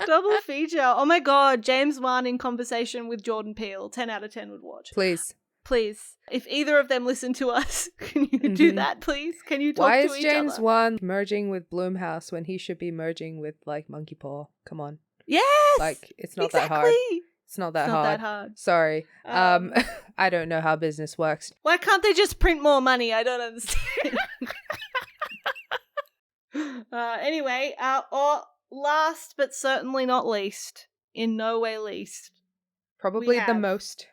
Double feature. Oh my god, James Wan in conversation with Jordan Peele. 10 out of 10 would watch. Please. If either of them listen to us, can you do that, please? Can you talk to each other? Why is James Wan merging with Blumhouse when he should be merging with like Monkey Paw? Come on. Yes. Like it's not that hard. It's not that hard. Sorry. I don't know how business works. Why can't they just print more money? I don't understand. Anyway, last but certainly not least, in no way least, probably the most.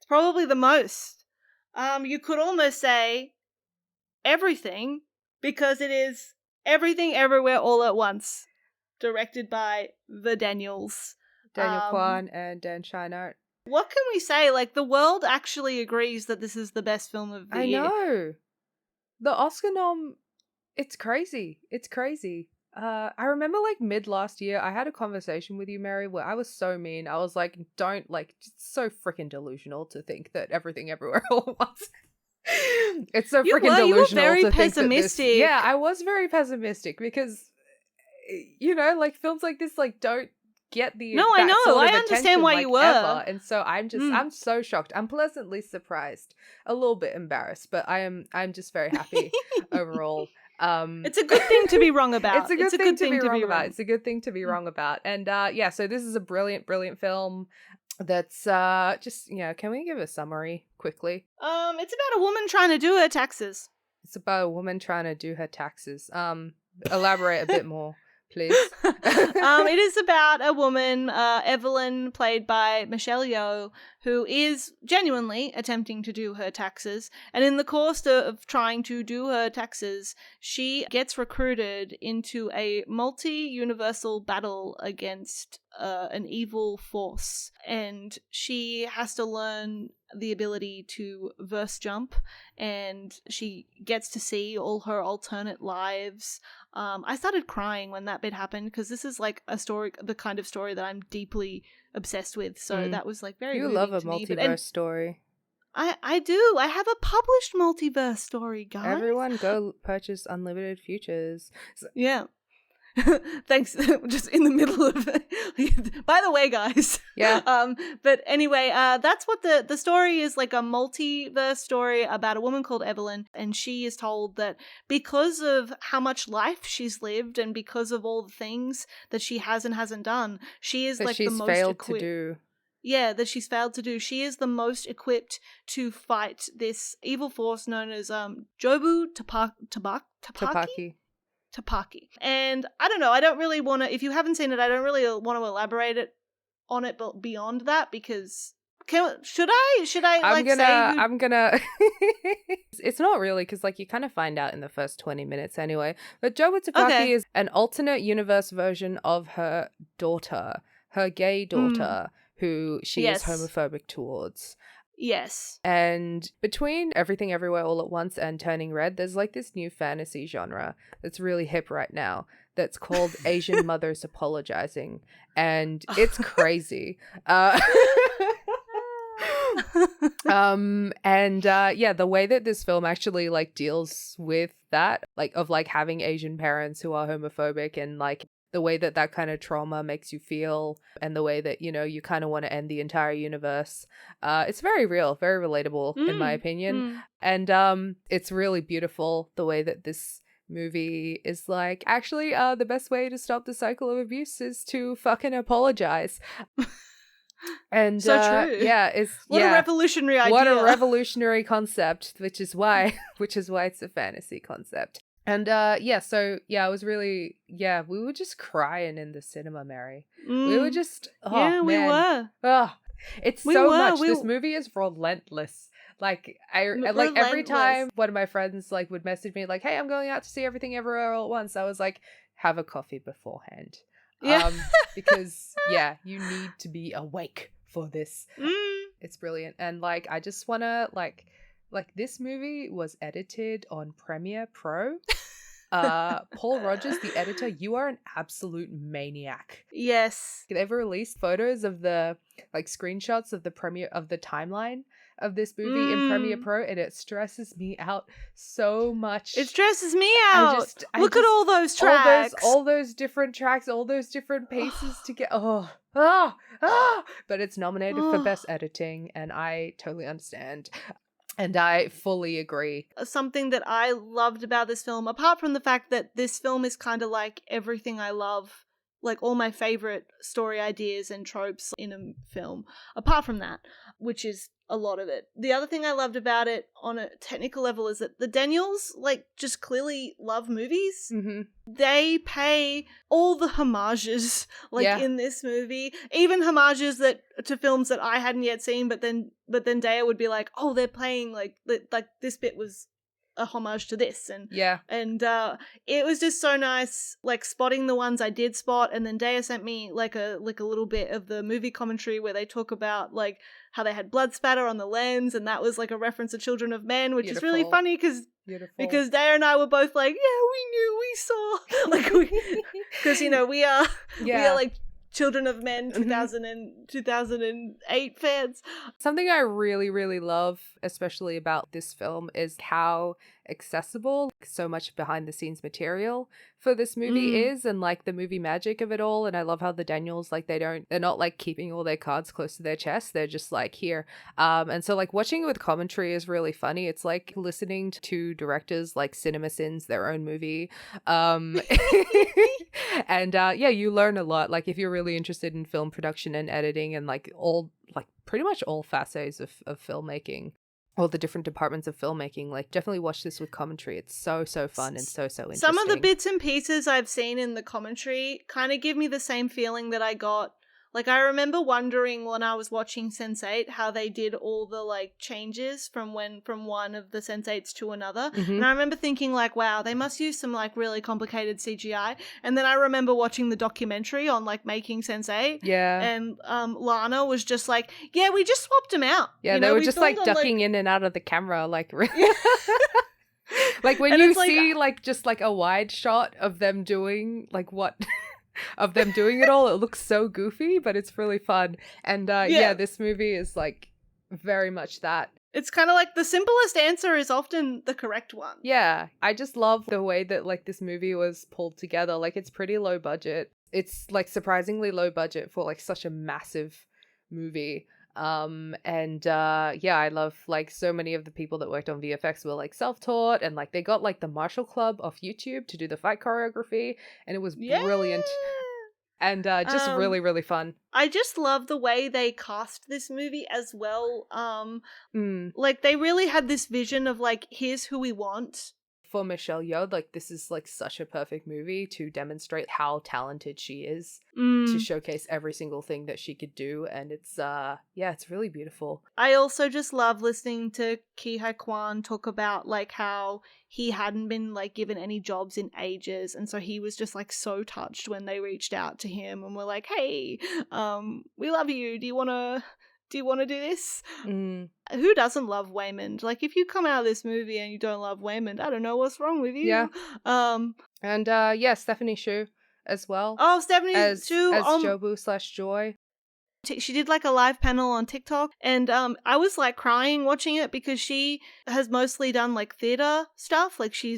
Probably the most. You could almost say everything, because it is Everything Everywhere All at Once, directed by the Daniels. Daniel Kwan and Dan Scheinert. What can we say? Like, the world actually agrees that this is the best film of the year. I know. The Oscar nom, it's crazy. It's crazy. I remember like mid last year, I had a conversation with you, Mary, where I was so mean. I was like, don't like, it's so freaking delusional to think that Everything Everywhere All at Once. It's so freaking delusional. You were very to pessimistic. Think that this, I was very pessimistic because, you know, like films like this, like don't get the I know. sort of I understand why like, you were. Ever. And so I'm so shocked. I'm pleasantly surprised, a little bit embarrassed, but I'm just very happy overall. It's a good thing to be wrong about. It's a good thing to be wrong about. It's a good thing to be wrong about. And so this is a brilliant film that's just, can we give a summary quickly? It's about a woman trying to do her taxes. It's about a woman trying to do her taxes. Elaborate a bit more, Please. It is about a woman, Evelyn, played by Michelle Yeoh, who is genuinely attempting to do her taxes. And in the course of trying to do her taxes, she gets recruited into a multi-universal battle against an evil force. And she has to learn the ability to verse jump, and she gets to see all her alternate lives. I started crying when that bit happened because this is like a story, the kind of story that I'm deeply obsessed with. So that was like very You moving love a to me. multiverse story. I do. I have a published multiverse story, guys. Everyone go purchase Unlimited Futures. Yeah. Thanks. Just in the middle of it. By the way, guys. Yeah. But anyway, that's what the story is, like a multiverse story about a woman called Evelyn, and she is told that because of how much life she's lived and because of all the things that she has and hasn't done, she is That like the she's most failed equipped. to do. Yeah, that she's failed to do. She is the most equipped to fight this evil force known as Jobu Tapaki. Tapaki. And I don't know, I don't really want to, if you haven't seen it, I don't really want to elaborate on it but beyond that, because should I I'm gonna it's not really, because like you kind of find out in the first 20 minutes anyway, but Jobu Takaki is an alternate universe version of her daughter, her gay daughter, who she is homophobic towards. Yes. And between Everything Everywhere All at Once and Turning Red, there's like this new fantasy genre that's really hip right now that's called Asian Mothers Apologizing. And it's crazy. The way that this film actually like deals with that, like of like having Asian parents who are homophobic, and like the way that that kind of trauma makes you feel, and the way that, you know, you kind of want to end the entire universe. It's very real, very relatable in my opinion. And it's really beautiful the way that this movie is like, actually, the best way to stop the cycle of abuse is to fucking apologize. And so true. A revolutionary idea. What a revolutionary concept, which is why it's a fantasy concept. And I was really, we were just crying in the cinema, Mary. We were just, we were. Oh, it's much. This movie is relentless. Like every time one of my friends like would message me like, "Hey, I'm going out to see Everything Everywhere All at Once," I was like, "Have a coffee beforehand." Yeah. Because you need to be awake for this. It's brilliant. And like I just want to like this movie was edited on Premiere Pro. Paul Rogers, the editor, you are an absolute maniac. Yes. They've released photos of the like screenshots of the timeline of this movie in Premiere Pro, and it stresses me out so much. It stresses me out. Look at all those tracks. All those different tracks, all those different paces to get. But it's nominated for Best Editing, and I totally understand. And I fully agree. Something that I loved about this film, apart from the fact that this film is kind of like everything I love, like all my favorite story ideas and tropes in a film, apart from that, which is a lot of it. The other thing I loved about it on a technical level is that the Daniels like just clearly love movies. Mm-hmm. They pay all the homages in this movie, even homages that to films that I hadn't yet seen, but then Daya would be like, "Oh, they're playing like this bit was a homage to this," and it was just so nice, like spotting the ones I did spot. And then Daya sent me like a little bit of the movie commentary where they talk about like how they had blood spatter on the lens, and that was like a reference to Children of Men, which is really funny because Daya and I were both like, we saw, like, because you know we are like Children of Men 2000 and 2008 fans. Something I really, really love, especially about this film, is how accessible so much behind the scenes material for this movie is, and like the movie magic of it all. And I love how the Daniels, like they're not like keeping all their cards close to their chest. They're just like here. And so like watching it with commentary is really funny. It's like listening to directors like CinemaSins, their own movie. And you learn a lot. Like if you're really interested in film production and editing and like all, like pretty much all facets of filmmaking. all the different departments of filmmaking. Like, definitely watch this with commentary. It's so fun and so interesting. Some of the bits and pieces I've seen in the commentary kind of give me the same feeling that I got. Like, I remember wondering when I was watching Sense8 how they did all the, like, changes from one of the Sense8s to another. And I remember thinking, like, wow, they must use some, like, really complicated CGI. And then I remember watching the documentary on, like, making Sense8. Yeah. And Lana was just like, yeah, we just swapped them out. Yeah, you they know, were we just, filmed like, on, ducking in and out of the camera, like, like, when And you it's like- see, like, just, like, a wide shot of them doing, like, what... of them doing it all, it looks so goofy, but it's really fun. And yeah, this movie is, like, very much that. It's kind of like the simplest answer is often the correct one. Yeah, I just love the way that, like, this movie was pulled together. Like, it's pretty low budget. It's, like, surprisingly low budget for, like, such a massive movie. Yeah, I love, like, so many of the people that worked on VFX were, like, self-taught, and, like, they got, like, the Martial Club off YouTube to do the fight choreography, and it was brilliant. And just really, really fun. I just love the way they cast this movie as well. Like, they really had this vision of, like, here's who we want. For Michelle Yeoh, like, this is, like, such a perfect movie to demonstrate how talented she is, to showcase every single thing that she could do, and it's it's really beautiful. I also just love listening to Ki Hai Kwan talk about, like, how he hadn't been, like, given any jobs in ages, and so he was just, like, so touched when they reached out to him and were like, hey, we love you, do you want to do this? Who doesn't love Waymond? Like, if you come out of this movie and you don't love Waymond, I don't know what's wrong with you. Yeah. Stephanie Hsu as well. Oh, Stephanie Hsu as Jobu/Joy. She did, like, a live panel on TikTok, and I was, like, crying watching it because she has mostly done, like, theater stuff. Like, she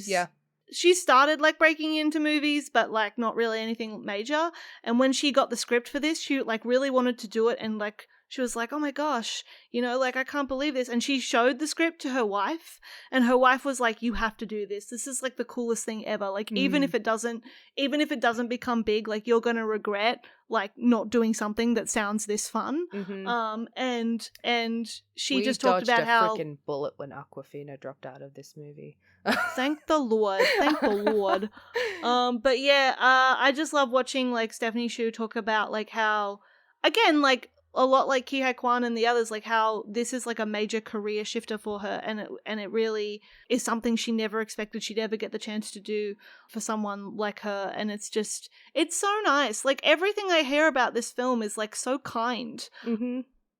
started, like, breaking into movies, but, like, not really anything major. And when she got the script for this, she, like, really wanted to do it, and, like, she was like, oh my gosh, you know, like, I can't believe this. And she showed the script to her wife, and her wife was like, you have to do this. This is, like, the coolest thing ever. Like, even if it doesn't become big, like, you're going to regret, like, not doing something that sounds this fun. And she just talked about how... We dodged a freaking bullet when Awkwafina dropped out of this movie. Thank the Lord. Thank the Lord. But yeah, I just love watching, like, Stephanie Hsu talk about, like, how, again, like, a lot like Ki Hai Kwan and the others, like, how this is, like, a major career shifter for her, and it really is something she never expected she'd ever get the chance to do for someone like her. And it's so nice. Like, everything I hear about this film is, like, so kind.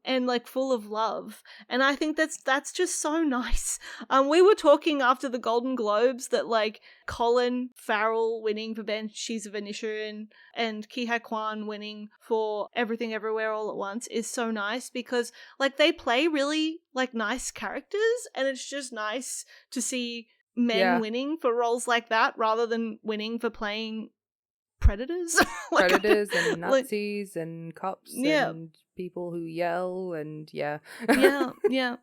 And, like, full of love. And I think that's just so nice. We were talking after the Golden Globes that, like, Colin Farrell winning for Banshees of Inisherin and Ki Hai Kwan winning for Everything Everywhere All at Once is so nice because, like, they play really, like, nice characters, and it's just nice to see men winning for roles like that rather than winning for playing predators. Predators and Nazis and cops and people who yell and yeah.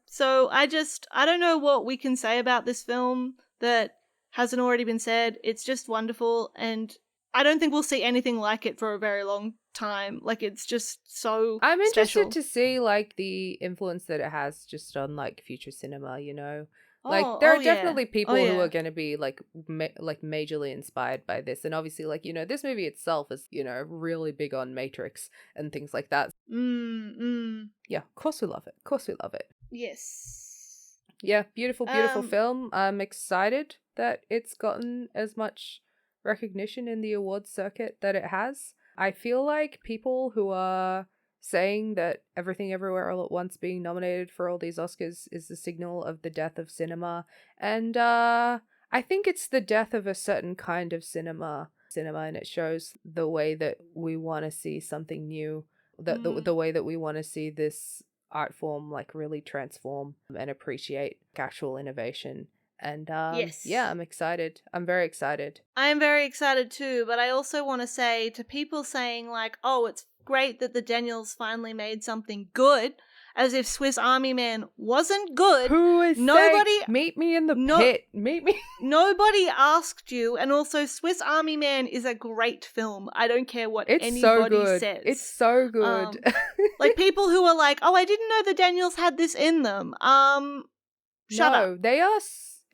So I don't know what we can say about this film that hasn't already been said. It's just wonderful, and I don't think we'll see anything like it for a very long time. Like, it's just so I'm interested special. to see, like, the influence that it has just on, like, future cinema, you know? Like, there are definitely people who are going to be, like, majorly inspired by this. And obviously, like, you know, this movie itself is, you know, really big on Matrix and things like that. Yeah, of course we love it. Of course we love it. Yes. Yeah, beautiful, beautiful film. I'm excited that it's gotten as much recognition in the awards circuit that it has. I feel like people who are saying that Everything Everywhere All at Once being nominated for all these Oscars is the signal of the death of cinema. And I think it's the death of a certain kind of cinema, and it shows the way that we want to see something new, the way that we want to see this art form, like, really transform and appreciate actual innovation. And yeah, I'm excited. I'm very excited. I am very excited too, but I also want to say to people saying, like, oh, it's great that the Daniels finally made something good, as if Swiss Army Man wasn't good. Who is saying, meet me in the pit? Meet me. Nobody asked you, and also Swiss Army Man is a great film. I don't care what anybody says. It's so good. Like, people who are like, oh, I didn't know the Daniels had this in them. Shut up. No, they are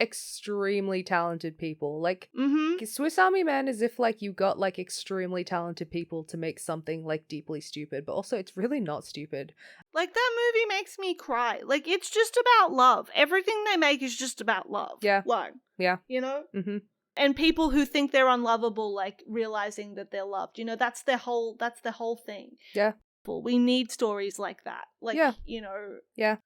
extremely talented people. Like, Mm-hmm. Swiss Army Man is if, like, you got, like, extremely talented people to make something, like, deeply stupid, but also it's really not stupid. Like, that movie makes me cry. Like, it's just about love. Everything they make is just about love. Yeah. Like, Yeah. you know? Mm-hmm. And people who think they're unlovable, like, realizing that they're loved. You know, that's their whole thing. Yeah. We need stories like that. Like, Yeah. you know. Yeah.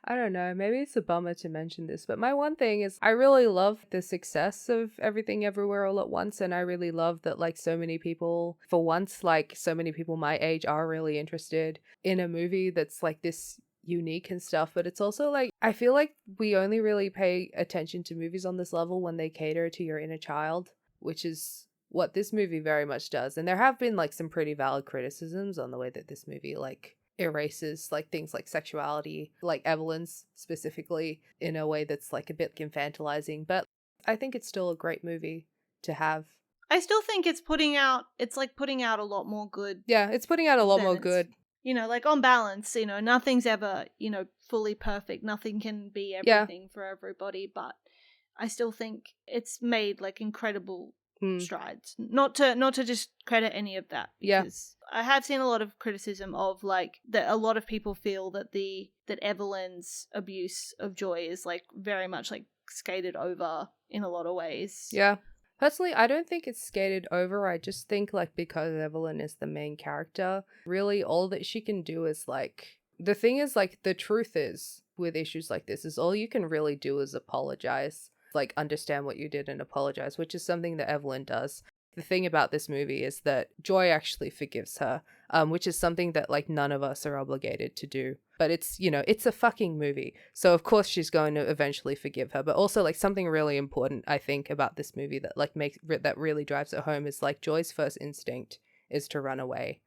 I don't know, maybe it's a bummer to mention this, but my one thing is I really love the success of Everything Everywhere All at Once, and I really love that, like, so many people, for once, like, so many people my age are really interested in a movie that's, like, this unique and stuff, but it's also, like, I feel like we only really pay attention to movies on this level when they cater to your inner child, which is what this movie very much does. And there have been, like, some pretty valid criticisms on the way that this movie, like, erases, like, things like sexuality, like Evelyn's specifically, in a way that's, like, a bit infantilizing, but I think it's still a great movie to have. I still think it's putting out a lot more good. Yeah, it's putting out a lot more good. You know, like, on balance, you know, nothing's ever, you know, fully perfect. Nothing can be everything for everybody, but I still think it's made, like, incredible strides. Not to discredit any of that, because I have seen a lot of criticism of, like, that a lot of people feel that that Evelyn's abuse of Joy is, like, very much, like, skated over in a lot of ways. Yeah. Personally, I don't think it's skated over. I just think, like, because Evelyn is the main character, really all that she can do is, like, the thing is, like, the truth is, with issues like this, is all you can really do is apologize. Like, understand what you did and apologize, which is something that Evelyn does. The thing about this movie is that Joy actually forgives her, which is something that, like, none of us are obligated to do. But it's, you know, it's a fucking movie. So of course she's going to eventually forgive her. But also, like, something really important, I think, about this movie that, like, that really drives it home is, like, Joy's first instinct is to run away,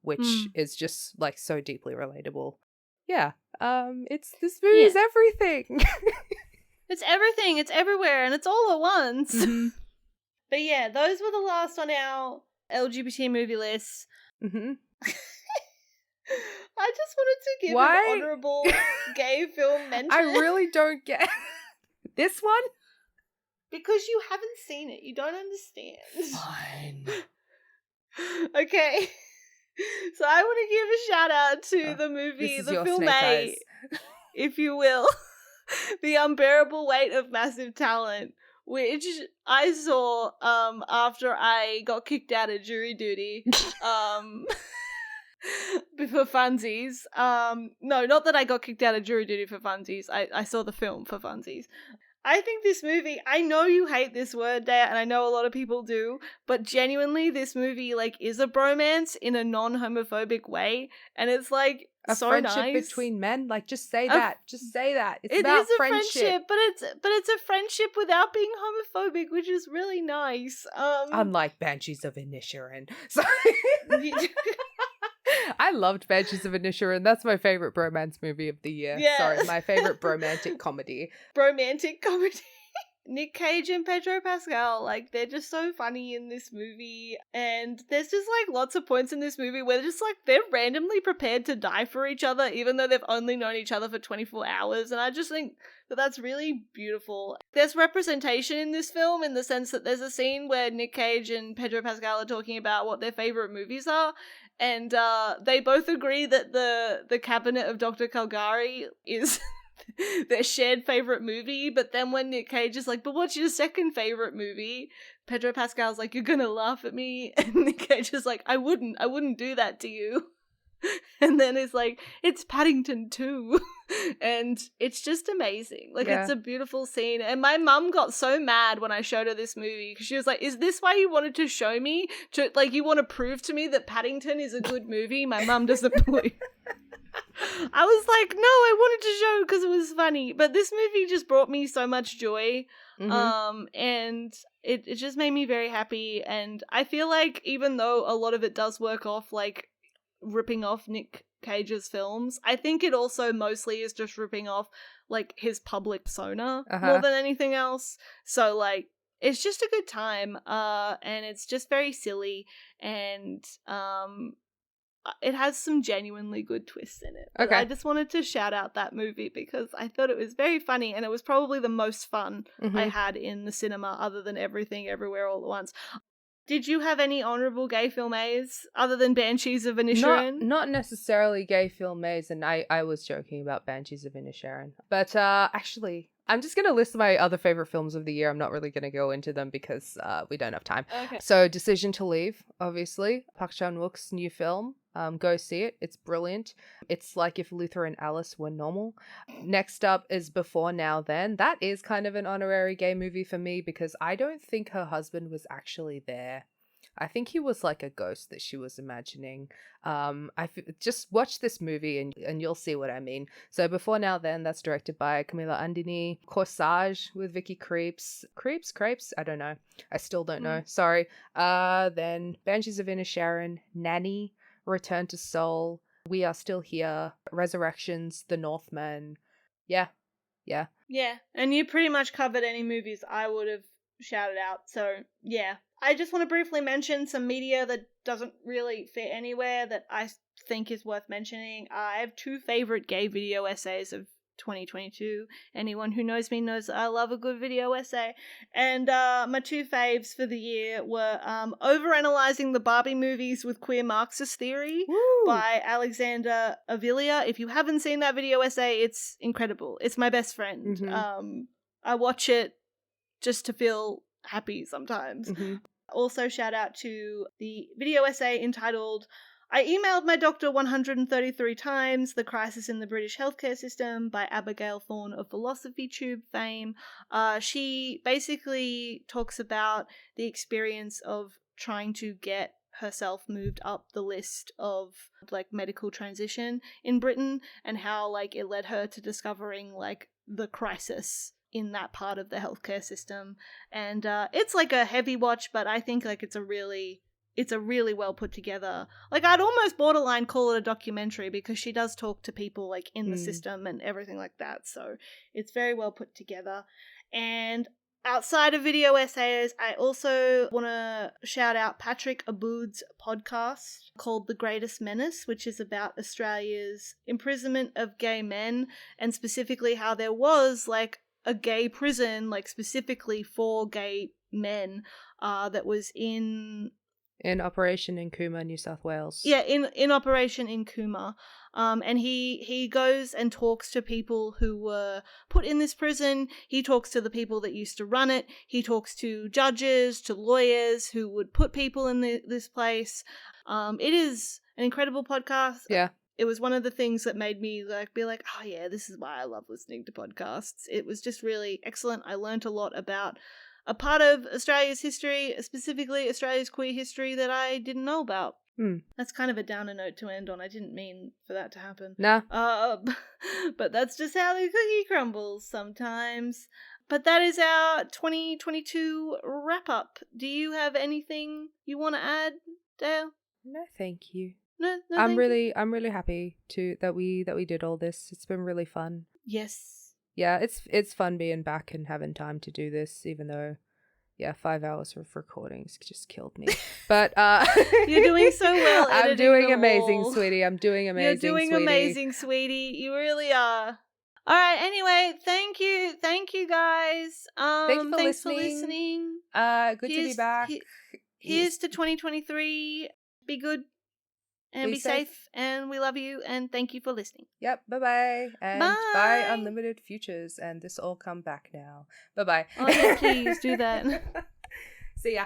which is just, like, so deeply relatable. Yeah. This movie is everything. It's everything, it's everywhere, and it's all at once. Mm-hmm. But yeah, those were the last on our LGBT movie list. Mm-hmm. I just wanted to give an honorable gay film mention. I really don't get this one. Because you haven't seen it. You don't understand. Fine. Okay. So I want to give a shout out to the movie, the film A, if you will. The Unbearable Weight of Massive Talent, which I saw after I got kicked out of jury duty for funsies. No, not that I got kicked out of jury duty for funsies. I saw the film for funsies. I think this movie, I know you hate this word, Dea, and I know a lot of people do, but genuinely this movie, like, is a bromance in a non-homophobic way, and it's, like, a so friendship nice. Between men. Like, just say that. Just say that. It's about friendship. But it's a friendship without being homophobic, which is really nice. Unlike Banshees of Inisherin. Sorry. I loved Banshees of Inisherin. That's my favorite bromance movie of the year. Yeah. Sorry, my favorite bromantic comedy. Bromantic comedy. Nick Cage and Pedro Pascal, like, they're just so funny in this movie, and there's just, like, lots of points in this movie where they're just, like, they're randomly prepared to die for each other, even though they've only known each other for 24 hours, and I just think that that's really beautiful. There's representation in this film in the sense that there's a scene where Nick Cage and Pedro Pascal are talking about what their favorite movies are, and they both agree that the Cabinet of Dr. Caligari is their shared favorite movie, but then when Nick Cage is like, but what's your second favorite movie? Pedro Pascal's like, you're gonna laugh at me, and Nick Cage is like, I wouldn't do that to you. And then it's like, it's Paddington 2. And it's just amazing. Like, it's a beautiful scene. And my mum got so mad when I showed her this movie, because she was like, is this why you wanted to show me? Like, you want to prove to me that Paddington is a good movie? My mum doesn't believe. I was like, no, I wanted to show because it was funny. But this movie just brought me so much joy. Mm-hmm. And it just made me very happy. And I feel like even though a lot of it does work off, like, ripping off Nick Cage's films, I think it also mostly is just ripping off, like, his public persona more than anything else. So, like, it's just a good time, and it's just very silly, and it has some genuinely good twists in it. But Okay. I just wanted to shout out that movie because I thought it was very funny, and it was probably the most fun I had in the cinema other than Everything Everywhere All at Once. Did you have any honourable gay film A's other than Banshees of Inisherin? Not necessarily gay film A's, and I was joking about Banshees of Inisherin. But actually, I'm just going to list my other favorite films of the year. I'm not really going to go into them because we don't have time. Okay. So Decision to Leave, obviously. Park Chan-wook's new film. Go see it. It's brilliant. It's like if Luther and Alice were normal. Next up is Before Now Then. That is kind of an honorary gay movie for me because I don't think her husband was actually there. I think he was like a ghost that she was imagining. Just watch this movie and you'll see what I mean. So Before Now Then, that's directed by Camila Andini. Corsage with Vicky Crepes. Crepes? I don't know. I still don't know. Sorry. Then Banshees of Inisherin, Nanny, Return to Seoul, We Are Still Here, Resurrections, The Northman. Yeah. Yeah, and you pretty much covered any movies I would have shouted out, so yeah. I just want to briefly mention some media that doesn't really fit anywhere that I think is worth mentioning. I have two favorite gay video essays of 2022. Anyone who knows me knows I love a good video essay. And my two faves for the year were Overanalyzing the Barbie Movies with Queer Marxist Theory by Alexander Avila. If you haven't seen that video essay, it's incredible. It's my best friend. I watch it just to feel happy sometimes. Also shout out to the video essay entitled I Emailed My Doctor 133 Times, The Crisis in the British Healthcare System by Abigail Thorne of Philosophy Tube fame. She basically talks about the experience of trying to get herself moved up the list of like medical transition in Britain and how like it led her to discovering like the crisis in that part of the healthcare system. And it's like a heavy watch, but I think like it's a really well put together, like I'd almost borderline call it a documentary because she does talk to people like in the system and everything like that. So it's very well put together. And outside of video essays, I also want to shout out Patrick Aboud's podcast called The Greatest Menace, which is about Australia's imprisonment of gay men and specifically how there was like a gay prison like specifically for gay men that was in Operation in Cooma, New South Wales. Yeah, in Operation in Cooma. And he goes and talks to people who were put in this prison. He talks to the people that used to run it. He talks to judges, to lawyers who would put people in this place. It is an incredible podcast. Yeah. It was one of the things that made me like be like, oh yeah, this is why I love listening to podcasts. It was just really excellent. I learned a lot about a part of Australia's history, specifically Australia's queer history, that I didn't know about. That's kind of a downer note to end on. I didn't mean for that to happen. Nah. But that's just how the cookie crumbles sometimes. But that is our 2022 wrap up. Do you have anything you want to add, Dale? No, thank you. No, I'm really happy that we did all this. It's been really fun. Yes. Yeah, it's fun being back and having time to do this, even though 5 hours of recordings just killed me. But you're doing so well. I'm doing amazing, sweetie. I'm doing amazing. You're doing sweetie. Amazing, sweetie. You really are. All right. Anyway, thank you guys. Thanks for listening. Good to be back. Here's to 2023. Be good. And be safe, and we love you, and thank you for listening. Yep, bye-bye. And bye, Unlimited Futures, and this all come back now. Bye-bye. Oh, yeah, please do that. See ya.